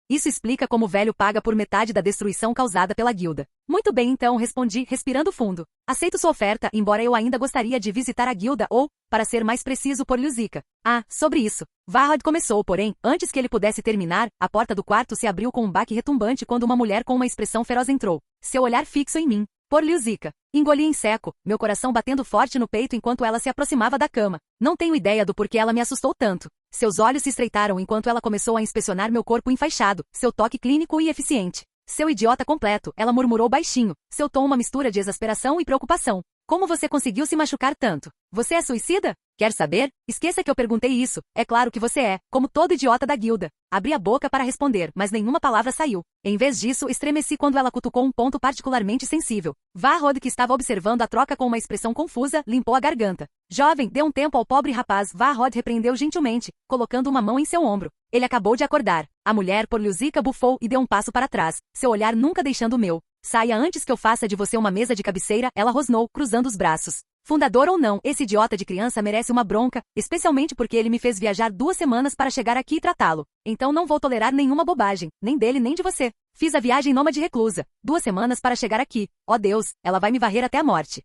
Isso explica como o velho paga por metade da destruição causada pela guilda. Muito bem então, respondi, respirando fundo. Aceito sua oferta, embora eu ainda gostaria de visitar a guilda ou, para ser mais preciso, por Luzika. Sobre isso. Varrod começou, porém, antes que ele pudesse terminar, a porta do quarto se abriu com um baque retumbante quando uma mulher com uma expressão feroz entrou. Seu olhar fixo em mim. Por Luzika. Engoli em seco, meu coração batendo forte no peito enquanto ela se aproximava da cama. Não tenho ideia do porquê ela me assustou tanto. Seus olhos se estreitaram enquanto ela começou a inspecionar meu corpo enfaixado, seu toque clínico e eficiente. Seu idiota completo, ela murmurou baixinho, seu tom uma mistura de exasperação e preocupação. Como você conseguiu se machucar tanto? Você é suicida? Quer saber? Esqueça que eu perguntei isso. É claro que você é, como todo idiota da guilda. Abri a boca para responder, mas nenhuma palavra saiu. Em vez disso, estremeci quando ela cutucou um ponto particularmente sensível. Varrod, que estava observando a troca com uma expressão confusa, limpou a garganta. Jovem, dê um tempo ao pobre rapaz, Varrod repreendeu gentilmente, colocando uma mão em seu ombro. Ele acabou de acordar. A mulher, por Luzika, bufou e deu um passo para trás, seu olhar nunca deixando o meu. Saia antes que eu faça de você uma mesa de cabeceira, ela rosnou, cruzando os braços. Fundador ou não, esse idiota de criança merece uma bronca, especialmente porque ele me fez viajar 2 semanas para chegar aqui e tratá-lo. Então não vou tolerar nenhuma bobagem, nem dele nem de você. Fiz a viagem nômade reclusa, 2 semanas para chegar aqui. Oh Deus, ela vai me varrer até a morte.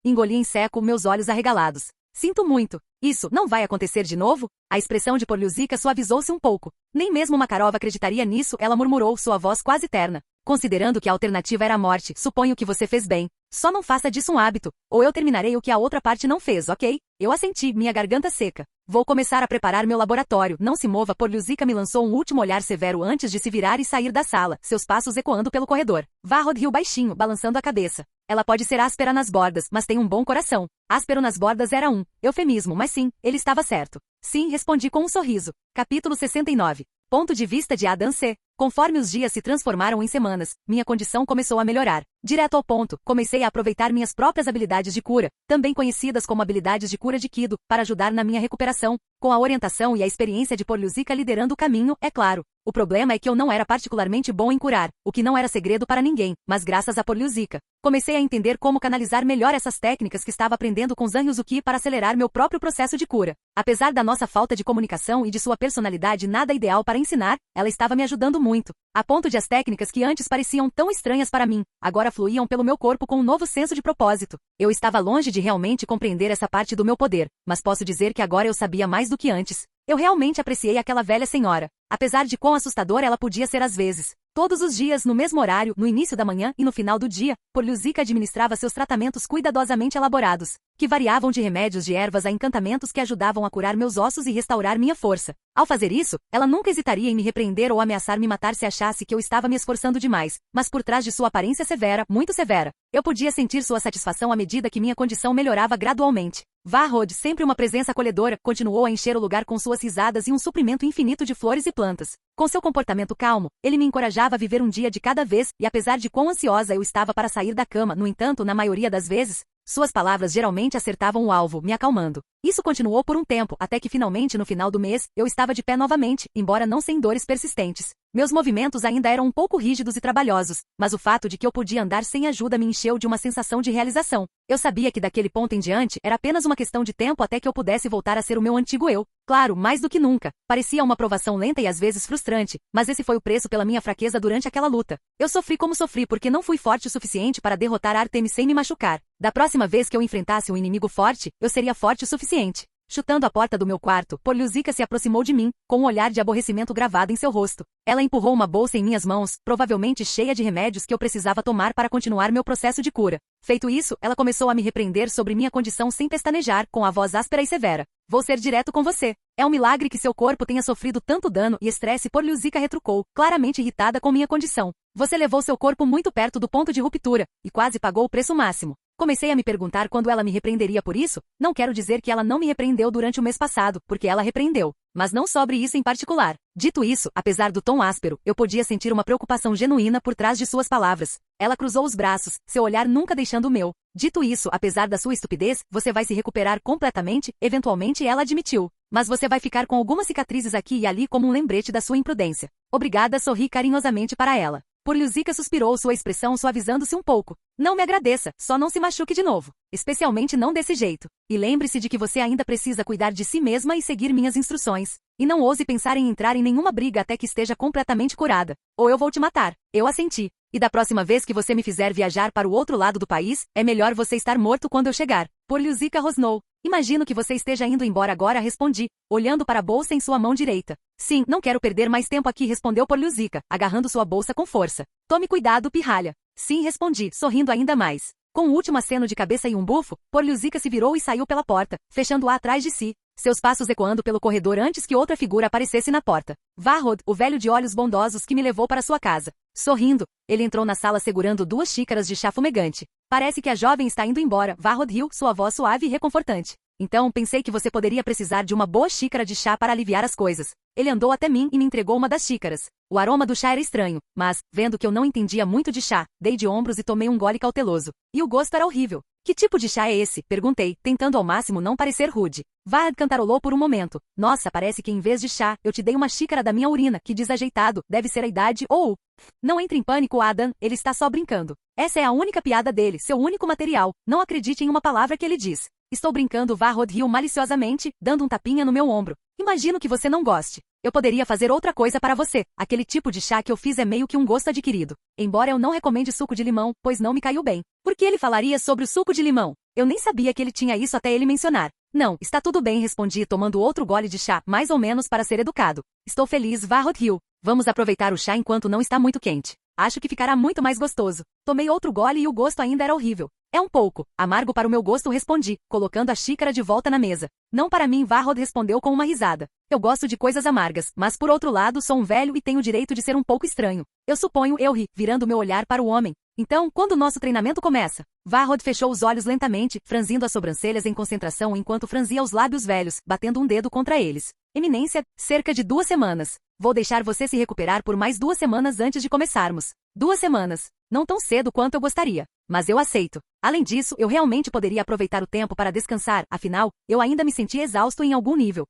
Engoli em seco, meus olhos arregalados. Sinto muito. Isso não vai acontecer de novo? A expressão de Porliuzica suavizou-se um pouco. Nem mesmo Makarov acreditaria nisso, ela murmurou, sua voz quase terna. Considerando que a alternativa era a morte, suponho que você fez bem. Só não faça disso um hábito, ou eu terminarei o que a outra parte não fez, ok? Eu assenti, minha garganta seca. Vou começar a preparar meu laboratório. Não se mova, Porliuzica me lançou um último olhar severo antes de se virar e sair da sala, seus passos ecoando pelo corredor. Varrod riu baixinho, balançando a cabeça. Ela pode ser áspera nas bordas, mas tem um bom coração. Áspero nas bordas era um eufemismo, mas sim, ele estava certo. Sim, respondi com um sorriso. Capítulo 69. Ponto de vista de Adam C. Conforme os dias se transformaram em semanas, minha condição começou a melhorar. Direto ao ponto, comecei a aproveitar minhas próprias habilidades de cura, também conhecidas como habilidades de cura de Kido, para ajudar na minha recuperação, com a orientação e a experiência de Porliuzica liderando o caminho, é claro. O problema é que eu não era particularmente bom em curar, o que não era segredo para ninguém, mas graças a Porliuzica, comecei a entender como canalizar melhor essas técnicas que estava aprendendo com Zan Yuzuki para acelerar meu próprio processo de cura. Apesar da nossa falta de comunicação e de sua personalidade nada ideal para ensinar, ela estava me ajudando muito, a ponto de as técnicas que antes pareciam tão estranhas para mim, agora fluíam pelo meu corpo com um novo senso de propósito. Eu estava longe de realmente compreender essa parte do meu poder, mas posso dizer que agora eu sabia mais do que antes. Eu realmente apreciei aquela velha senhora, apesar de quão assustadora ela podia ser às vezes. Todos os dias, no mesmo horário, no início da manhã e no final do dia, Porliuzica administrava seus tratamentos cuidadosamente elaborados, que variavam de remédios de ervas a encantamentos que ajudavam a curar meus ossos e restaurar minha força. Ao fazer isso, ela nunca hesitaria em me repreender ou ameaçar me matar se achasse que eu estava me esforçando demais, mas por trás de sua aparência severa, muito severa, eu podia sentir sua satisfação à medida que minha condição melhorava gradualmente. Varrod, sempre uma presença acolhedora, continuou a encher o lugar com suas risadas e um suprimento infinito de flores e plantas. Com seu comportamento calmo, ele me encorajava a viver um dia de cada vez, e apesar de quão ansiosa eu estava para sair da cama, no entanto, na maioria das vezes, suas palavras geralmente acertavam o alvo, me acalmando. Isso continuou por um tempo, até que finalmente no final do mês, eu estava de pé novamente, embora não sem dores persistentes. Meus movimentos ainda eram um pouco rígidos e trabalhosos, mas o fato de que eu podia andar sem ajuda me encheu de uma sensação de realização. Eu sabia que daquele ponto em diante era apenas uma questão de tempo até que eu pudesse voltar a ser o meu antigo eu. Claro, mais do que nunca. Parecia uma provação lenta e às vezes frustrante, mas esse foi o preço pela minha fraqueza durante aquela luta. Eu sofri como sofri porque não fui forte o suficiente para derrotar Artemis sem me machucar. Da próxima vez que eu enfrentasse um inimigo forte, eu seria forte o suficiente. Chutando a porta do meu quarto, Poliuzica se aproximou de mim, com um olhar de aborrecimento gravado em seu rosto. Ela empurrou uma bolsa em minhas mãos, provavelmente cheia de remédios que eu precisava tomar para continuar meu processo de cura. Feito isso, ela começou a me repreender sobre minha condição sem pestanejar, com a voz áspera e severa. Vou ser direto com você. É um milagre que seu corpo tenha sofrido tanto dano e estresse, Poliuzica retrucou, claramente irritada com minha condição. Você levou seu corpo muito perto do ponto de ruptura, e quase pagou o preço máximo. Comecei a me perguntar quando ela me repreenderia por isso. Não quero dizer que ela não me repreendeu durante o mês passado, porque ela repreendeu. Mas não sobre isso em particular. Dito isso, apesar do tom áspero, eu podia sentir uma preocupação genuína por trás de suas palavras. Ela cruzou os braços, seu olhar nunca deixando o meu. Dito isso, apesar da sua estupidez, você vai se recuperar completamente, eventualmente ela admitiu. Mas você vai ficar com algumas cicatrizes aqui e ali como um lembrete da sua imprudência. Obrigada, sorri carinhosamente para ela. Poliuzica suspirou, sua expressão suavizando-se um pouco. Não me agradeça, só não se machuque de novo. Especialmente não desse jeito. E lembre-se de que você ainda precisa cuidar de si mesma e seguir minhas instruções. E não ouse pensar em entrar em nenhuma briga até que esteja completamente curada. Ou eu vou te matar. Eu assenti. E da próxima vez que você me fizer viajar para o outro lado do país, é melhor você estar morto quando eu chegar. Poliuzica rosnou. Imagino que você esteja indo embora agora, respondi, olhando para a bolsa em sua mão direita. Sim, não quero perder mais tempo aqui, respondeu Poliuzica, agarrando sua bolsa com força. Tome cuidado, pirralha. Sim, respondi, sorrindo ainda mais. Com o último aceno de cabeça e um bufo, Poliuzica se virou e saiu pela porta, fechando-a atrás de si, seus passos ecoando pelo corredor antes que outra figura aparecesse na porta. Varrod, o velho de olhos bondosos que me levou para sua casa. Sorrindo, ele entrou na sala segurando 2 xícaras de chá fumegante. Parece que a jovem está indo embora, Varrod riu, sua voz suave e reconfortante. Então, pensei que você poderia precisar de uma boa xícara de chá para aliviar as coisas. Ele andou até mim e me entregou uma das xícaras. O aroma do chá era estranho, mas, vendo que eu não entendia muito de chá, dei de ombros e tomei um gole cauteloso. E o gosto era horrível. Que tipo de chá é esse? Perguntei, tentando ao máximo não parecer rude. Varrod cantarolou por um momento. Nossa, parece que em vez de chá, eu te dei uma xícara da minha urina, que desajeitado, deve ser a idade ou... Não entre em pânico, Adam, ele está só brincando. Essa é a única piada dele, seu único material. Não acredite em uma palavra que ele diz. Estou brincando, Varrod riu maliciosamente, dando um tapinha no meu ombro. Imagino que você não goste. Eu poderia fazer outra coisa para você. Aquele tipo de chá que eu fiz é meio que um gosto adquirido. Embora eu não recomende suco de limão, pois não me caiu bem. Por que ele falaria sobre o suco de limão? Eu nem sabia que ele tinha isso até ele mencionar. Não, está tudo bem, respondi tomando outro gole de chá, mais ou menos para ser educado. Estou feliz, Varrod riu. Vamos aproveitar o chá enquanto não está muito quente. Acho que ficará muito mais gostoso. Tomei outro gole e o gosto ainda era horrível. É um pouco amargo para o meu gosto, respondi, colocando a xícara de volta na mesa. Não para mim, Varrod respondeu com uma risada. Eu gosto de coisas amargas, mas por outro lado sou um velho e tenho o direito de ser um pouco estranho. Eu suponho, eu ri, virando meu olhar para o homem. Então, quando o nosso treinamento começa? Varrod fechou os olhos lentamente, franzindo as sobrancelhas em concentração enquanto franzia os lábios velhos, batendo um dedo contra eles. Eminência, cerca de 2 semanas. Vou deixar você se recuperar por mais 2 semanas antes de começarmos. 2 semanas. Não tão cedo quanto eu gostaria. Mas eu aceito. Além disso, eu realmente poderia aproveitar o tempo para descansar, afinal, eu ainda me sentia exausto em algum nível.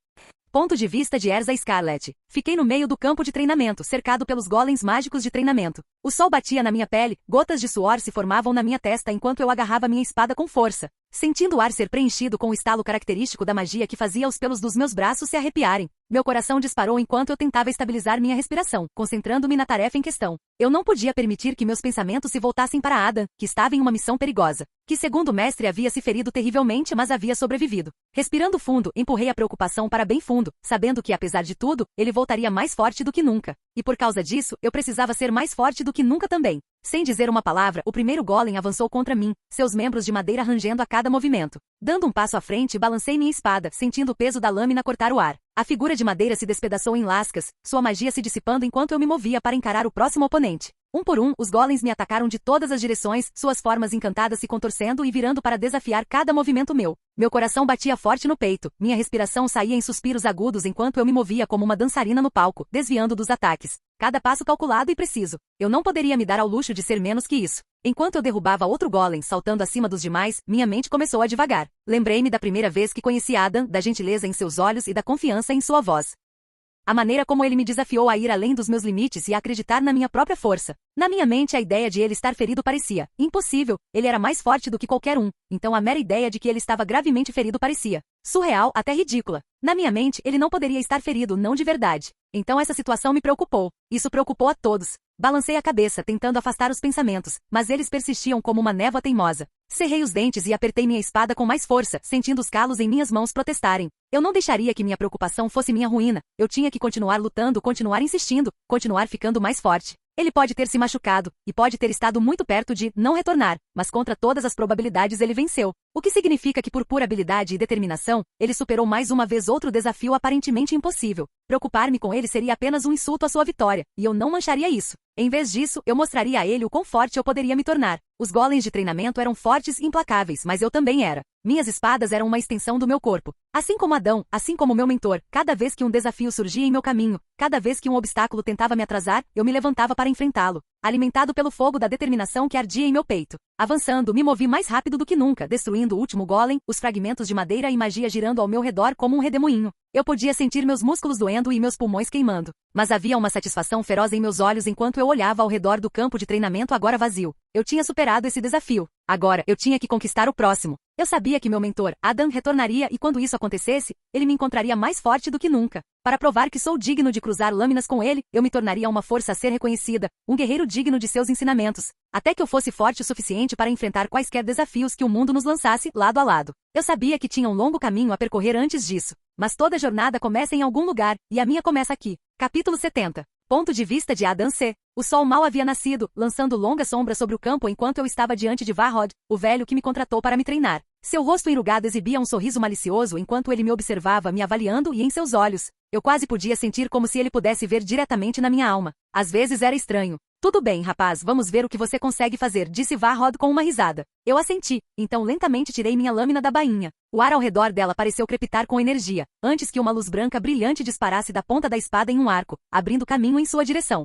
Ponto de vista de Erza Scarlet. Fiquei no meio do campo de treinamento, cercado pelos golems mágicos de treinamento. O sol batia na minha pele, gotas de suor se formavam na minha testa enquanto eu agarrava minha espada com força, sentindo o ar ser preenchido com o estalo característico da magia que fazia os pelos dos meus braços se arrepiarem. Meu coração disparou enquanto eu tentava estabilizar minha respiração, concentrando-me na tarefa em questão. Eu não podia permitir que meus pensamentos se voltassem para Adam, que estava em uma missão perigosa, que segundo o mestre havia se ferido terrivelmente, mas havia sobrevivido. Respirando fundo, empurrei a preocupação para bem fundo, sabendo que apesar de tudo, ele voltaria mais forte do que nunca. E por causa disso, eu precisava ser mais forte do que nunca também. Sem dizer uma palavra, o primeiro golem avançou contra mim, seus membros de madeira rangendo a cada movimento. Dando um passo à frente, balancei minha espada, sentindo o peso da lâmina cortar o ar. A figura de madeira se despedaçou em lascas, sua magia se dissipando enquanto eu me movia para encarar o próximo oponente. Um por um, os golems me atacaram de todas as direções, suas formas encantadas se contorcendo e virando para desafiar cada movimento meu. Meu coração batia forte no peito, minha respiração saía em suspiros agudos enquanto eu me movia como uma dançarina no palco, desviando dos ataques. Cada passo calculado e preciso. Eu não poderia me dar ao luxo de ser menos que isso. Enquanto eu derrubava outro golem saltando acima dos demais, minha mente começou a divagar. Lembrei-me da primeira vez que conheci Adam, da gentileza em seus olhos e da confiança em sua voz. A maneira como ele me desafiou a ir além dos meus limites e a acreditar na minha própria força. Na minha mente, a ideia de ele estar ferido parecia impossível, ele era mais forte do que qualquer um, então a mera ideia de que ele estava gravemente ferido parecia surreal, até ridícula. Na minha mente, ele não poderia estar ferido, não de verdade. Então essa situação me preocupou. Isso preocupou a todos. Balancei a cabeça, tentando afastar os pensamentos, mas eles persistiam como uma névoa teimosa. Cerrei os dentes e apertei minha espada com mais força, sentindo os calos em minhas mãos protestarem. Eu não deixaria que minha preocupação fosse minha ruína. Eu tinha que continuar lutando, continuar insistindo, continuar ficando mais forte. Ele pode ter se machucado, e pode ter estado muito perto de não retornar, mas contra todas as probabilidades ele venceu. O que significa que por pura habilidade e determinação, ele superou mais uma vez outro desafio aparentemente impossível. Preocupar-me com ele seria apenas um insulto à sua vitória, e eu não mancharia isso. Em vez disso, eu mostraria a ele o quão forte eu poderia me tornar. Os golems de treinamento eram fortes e implacáveis, mas eu também era. Minhas espadas eram uma extensão do meu corpo. Assim como Adão, assim como meu mentor, cada vez que um desafio surgia em meu caminho, cada vez que um obstáculo tentava me atrasar, eu me levantava para enfrentá-lo, alimentado pelo fogo da determinação que ardia em meu peito. Avançando, me movi mais rápido do que nunca, destruindo o último golem, os fragmentos de madeira e magia girando ao meu redor como um redemoinho. Eu podia sentir meus músculos doendo e meus pulmões queimando. Mas havia uma satisfação feroz em meus olhos enquanto eu olhava ao redor do campo de treinamento agora vazio. Eu tinha superado esse desafio. Agora, eu tinha que conquistar o próximo. Eu sabia que meu mentor, Adam, retornaria e quando isso acontecesse, ele me encontraria mais forte do que nunca. Para provar que sou digno de cruzar lâminas com ele, eu me tornaria uma força a ser reconhecida, um guerreiro digno de seus ensinamentos. Até que eu fosse forte o suficiente para enfrentar quaisquer desafios que o mundo nos lançasse, lado a lado. Eu sabia que tinha um longo caminho a percorrer antes disso. Mas toda jornada começa em algum lugar, e a minha começa aqui. Capítulo 70. Ponto de vista de Adam C. O sol mal havia nascido, lançando longa sombra sobre o campo enquanto eu estava diante de Varrod, o velho que me contratou para me treinar. Seu rosto enrugado exibia um sorriso malicioso enquanto ele me observava, me avaliando, e em seus olhos, eu quase podia sentir como se ele pudesse ver diretamente na minha alma. Às vezes era estranho. Tudo bem, rapaz, vamos ver o que você consegue fazer, disse Varrod com uma risada. Eu assenti, então lentamente tirei minha lâmina da bainha. O ar ao redor dela pareceu crepitar com energia, antes que uma luz branca brilhante disparasse da ponta da espada em um arco, abrindo caminho em sua direção.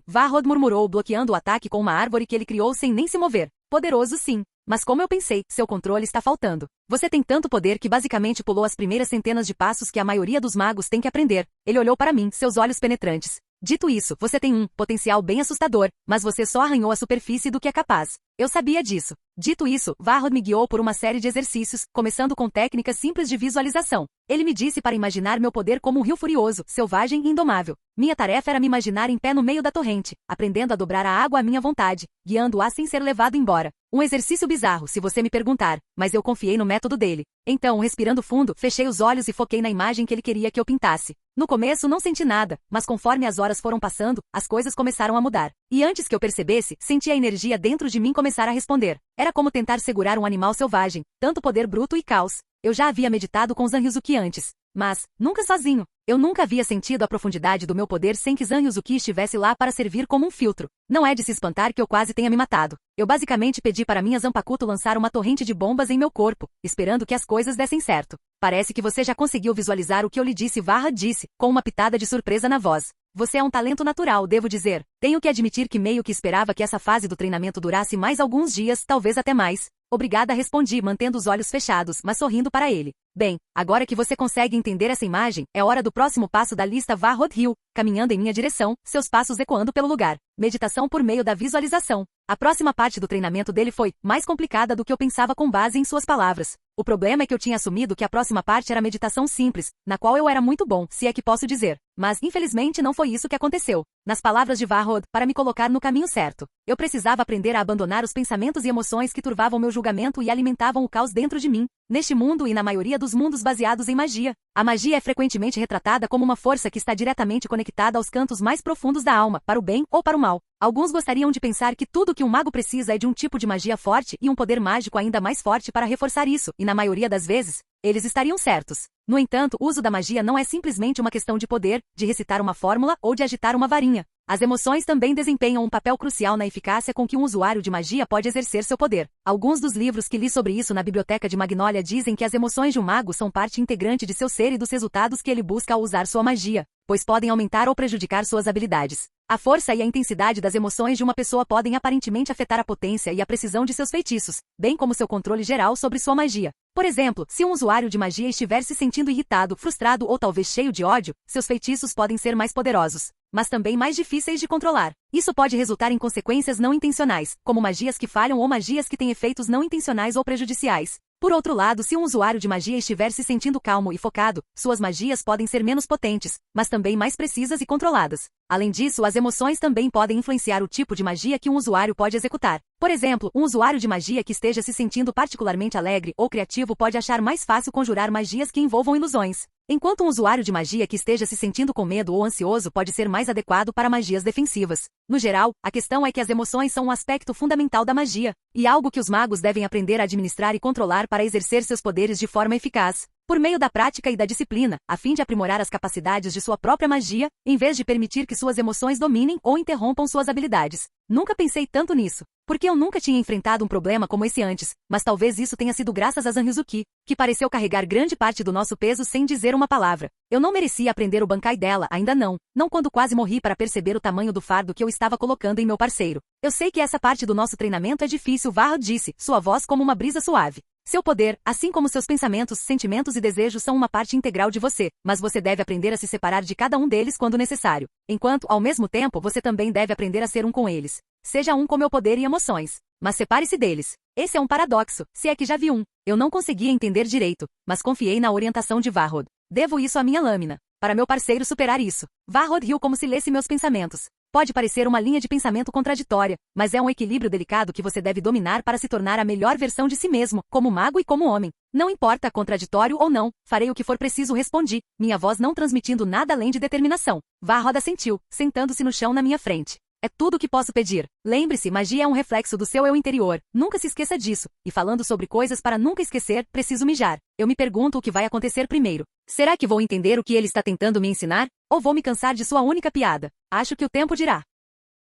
Varrod murmurou, bloqueando o ataque com uma árvore que ele criou sem nem se mover. Poderoso sim. Mas como eu pensei, seu controle está faltando. Você tem tanto poder que basicamente pulou as primeiras centenas de passos que a maioria dos magos tem que aprender. Ele olhou para mim, seus olhos penetrantes. Dito isso, você tem um potencial bem assustador, mas você só arranhou a superfície do que é capaz. Eu sabia disso. Dito isso, Varrod me guiou por uma série de exercícios, começando com técnicas simples de visualização. Ele me disse para imaginar meu poder como um rio furioso, selvagem e indomável. Minha tarefa era me imaginar em pé no meio da torrente, aprendendo a dobrar a água à minha vontade, guiando-a sem ser levado embora. Um exercício bizarro, se você me perguntar, mas eu confiei no método dele. Então, respirando fundo, fechei os olhos e foquei na imagem que ele queria que eu pintasse. No começo não senti nada, mas conforme as horas foram passando, as coisas começaram a mudar. E antes que eu percebesse, senti a energia dentro de mim começar a responder. Era como tentar segurar um animal selvagem, tanto poder bruto e caos. Eu já havia meditado com Zanryuzuki antes, mas nunca sozinho. Eu nunca havia sentido a profundidade do meu poder sem que Zanryuzuki estivesse lá para servir como um filtro. Não é de se espantar que eu quase tenha me matado. Eu basicamente pedi para minha Zanpakuto lançar uma torrente de bombas em meu corpo, esperando que as coisas dessem certo. Parece que você já conseguiu visualizar o que eu lhe disse, Varrod disse, com uma pitada de surpresa na voz. Você é um talento natural, devo dizer. Tenho que admitir que meio que esperava que essa fase do treinamento durasse mais alguns dias, talvez até mais. Obrigada, respondi, mantendo os olhos fechados, mas sorrindo para ele. Bem, agora que você consegue entender essa imagem, é hora do próximo passo da lista. Varrod riu, caminhando em minha direção, seus passos ecoando pelo lugar. Meditação por meio da visualização. A próxima parte do treinamento dele foi mais complicada do que eu pensava com base em suas palavras. O problema é que eu tinha assumido que a próxima parte era meditação simples, na qual eu era muito bom, se é que posso dizer. Mas, infelizmente, não foi isso que aconteceu. Nas palavras de Varrod, para me colocar no caminho certo, eu precisava aprender a abandonar os pensamentos e emoções que turvavam meu julgamento e alimentavam o caos dentro de mim. Neste mundo e na maioria dos mundos baseados em magia, a magia é frequentemente retratada como uma força que está diretamente conectada aos cantos mais profundos da alma, para o bem ou para o mal. Alguns gostariam de pensar que tudo que um mago precisa é de um tipo de magia forte e um poder mágico ainda mais forte para reforçar isso, e na maioria das vezes, eles estariam certos. No entanto, o uso da magia não é simplesmente uma questão de poder, de recitar uma fórmula ou de agitar uma varinha. As emoções também desempenham um papel crucial na eficácia com que um usuário de magia pode exercer seu poder. Alguns dos livros que li sobre isso na biblioteca de Magnolia dizem que as emoções de um mago são parte integrante de seu ser e dos resultados que ele busca ao usar sua magia, pois podem aumentar ou prejudicar suas habilidades. A força e a intensidade das emoções de uma pessoa podem aparentemente afetar a potência e a precisão de seus feitiços, bem como seu controle geral sobre sua magia. Por exemplo, se um usuário de magia estiver se sentindo irritado, frustrado ou talvez cheio de ódio, seus feitiços podem ser mais poderosos, mas também mais difíceis de controlar. Isso pode resultar em consequências não intencionais, como magias que falham ou magias que têm efeitos não intencionais ou prejudiciais. Por outro lado, se um usuário de magia estiver se sentindo calmo e focado, suas magias podem ser menos potentes, mas também mais precisas e controladas. Além disso, as emoções também podem influenciar o tipo de magia que um usuário pode executar. Por exemplo, um usuário de magia que esteja se sentindo particularmente alegre ou criativo pode achar mais fácil conjurar magias que envolvam ilusões, enquanto um usuário de magia que esteja se sentindo com medo ou ansioso pode ser mais adequado para magias defensivas. No geral, a questão é que as emoções são um aspecto fundamental da magia, e algo que os magos devem aprender a administrar e controlar para exercer seus poderes de forma eficaz, por meio da prática e da disciplina, a fim de aprimorar as capacidades de sua própria magia, em vez de permitir que suas emoções dominem ou interrompam suas habilidades. Nunca pensei tanto nisso, porque eu nunca tinha enfrentado um problema como esse antes, mas talvez isso tenha sido graças a Zanryuzuki, que pareceu carregar grande parte do nosso peso sem dizer uma palavra. Eu não merecia aprender o Bankai dela, ainda não quando quase morri para perceber o tamanho do fardo que eu estava colocando em meu parceiro. Eu sei que essa parte do nosso treinamento é difícil, Varro disse, sua voz como uma brisa suave. Seu poder, assim como seus pensamentos, sentimentos e desejos são uma parte integral de você, mas você deve aprender a se separar de cada um deles quando necessário, enquanto, ao mesmo tempo, você também deve aprender a ser um com eles. Seja um com meu poder e emoções, mas separe-se deles. Esse é um paradoxo, se é que já vi um. Eu não conseguia entender direito, mas confiei na orientação de Varrod. Devo isso à minha lâmina, para meu parceiro superar isso. Varrod riu como se lesse meus pensamentos. Pode parecer uma linha de pensamento contraditória, mas é um equilíbrio delicado que você deve dominar para se tornar a melhor versão de si mesmo, como mago e como homem. Não importa, contraditório ou não, farei o que for preciso, respondi, minha voz não transmitindo nada além de determinação. Varrod assentiu, sentando-se no chão na minha frente. É tudo o que posso pedir. Lembre-se, magia é um reflexo do seu eu interior. Nunca se esqueça disso. E falando sobre coisas para nunca esquecer, preciso mijar. Eu me pergunto o que vai acontecer primeiro. Será que vou entender o que ele está tentando me ensinar? Ou vou me cansar de sua única piada? Acho que o tempo dirá.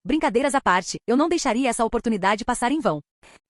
Brincadeiras à parte, eu não deixaria essa oportunidade passar em vão.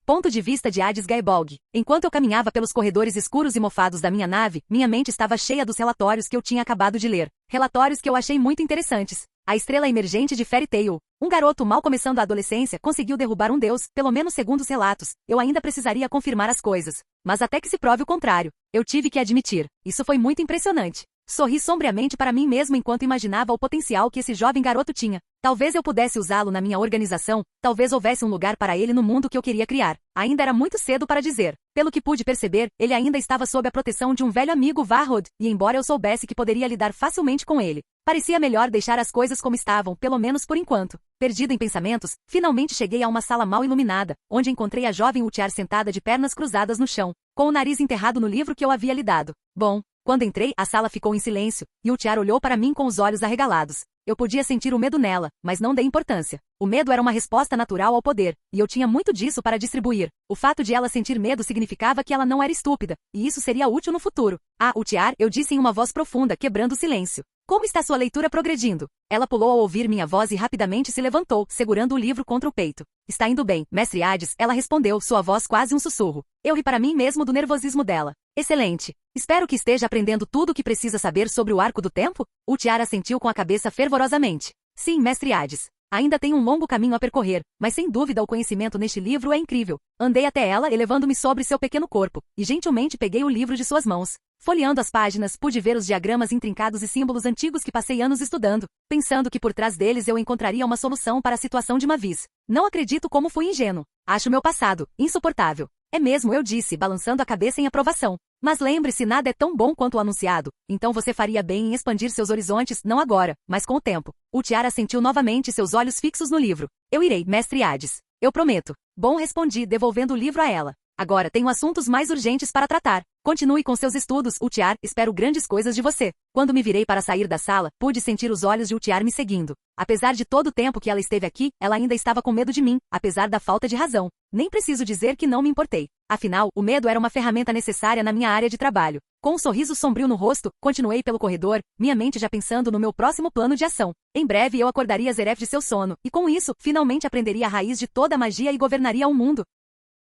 Ponto de vista de Hades Gaebolg. Enquanto eu caminhava pelos corredores escuros e mofados da minha nave, minha mente estava cheia dos relatórios que eu tinha acabado de ler. Relatórios que eu achei muito interessantes. A estrela emergente de Fairy Tail. Um garoto mal começando a adolescência conseguiu derrubar um deus, pelo menos segundo os relatos. Eu ainda precisaria confirmar as coisas. Mas até que se prove o contrário, eu tive que admitir. Isso foi muito impressionante. Sorri sombriamente para mim mesmo enquanto imaginava o potencial que esse jovem garoto tinha. Talvez eu pudesse usá-lo na minha organização, talvez houvesse um lugar para ele no mundo que eu queria criar. Ainda era muito cedo para dizer. Pelo que pude perceber, ele ainda estava sob a proteção de um velho amigo, Varrod, e embora eu soubesse que poderia lidar facilmente com ele, parecia melhor deixar as coisas como estavam, pelo menos por enquanto. Perdido em pensamentos, finalmente cheguei a uma sala mal iluminada, onde encontrei a jovem Utiar sentada de pernas cruzadas no chão, com o nariz enterrado no livro que eu havia lhe dado. Bom, quando entrei, a sala ficou em silêncio, e Utiar olhou para mim com os olhos arregalados. Eu podia sentir o medo nela, mas não dei importância. O medo era uma resposta natural ao poder, e eu tinha muito disso para distribuir. O fato de ela sentir medo significava que ela não era estúpida, e isso seria útil no futuro. Ah, Utiar, eu disse em uma voz profunda, quebrando o silêncio. Como está sua leitura progredindo? Ela pulou ao ouvir minha voz e rapidamente se levantou, segurando o livro contra o peito. Está indo bem, mestre Hades, ela respondeu, sua voz quase um sussurro. Eu ri para mim mesmo do nervosismo dela. Excelente. Espero que esteja aprendendo tudo o que precisa saber sobre o arco do tempo? Utiar assentiu com a cabeça fervorosamente. Sim, mestre Hades. Ainda tem um longo caminho a percorrer, mas sem dúvida o conhecimento neste livro é incrível. Andei até ela, elevando-me sobre seu pequeno corpo, e gentilmente peguei o livro de suas mãos. Folheando as páginas, pude ver os diagramas intrincados e símbolos antigos que passei anos estudando, pensando que por trás deles eu encontraria uma solução para a situação de Mavis. Não acredito como fui ingênuo. Acho meu passado insuportável. É mesmo, eu disse, balançando a cabeça em aprovação. Mas lembre-se, nada é tão bom quanto o anunciado, então você faria bem em expandir seus horizontes, não agora, mas com o tempo. Utiar assentiu novamente, seus olhos fixos no livro. Eu irei, mestre Hades. Eu prometo. Bom, respondi, devolvendo o livro a ela. Agora tenho assuntos mais urgentes para tratar. Continue com seus estudos, Utiar, espero grandes coisas de você. Quando me virei para sair da sala, pude sentir os olhos de Utiar me seguindo. Apesar de todo o tempo que ela esteve aqui, ela ainda estava com medo de mim, apesar da falta de razão. Nem preciso dizer que não me importei. Afinal, o medo era uma ferramenta necessária na minha área de trabalho. Com um sorriso sombrio no rosto, continuei pelo corredor, minha mente já pensando no meu próximo plano de ação. Em breve eu acordaria Zeref de seu sono, e com isso, finalmente aprenderia a raiz de toda a magia e governaria o mundo.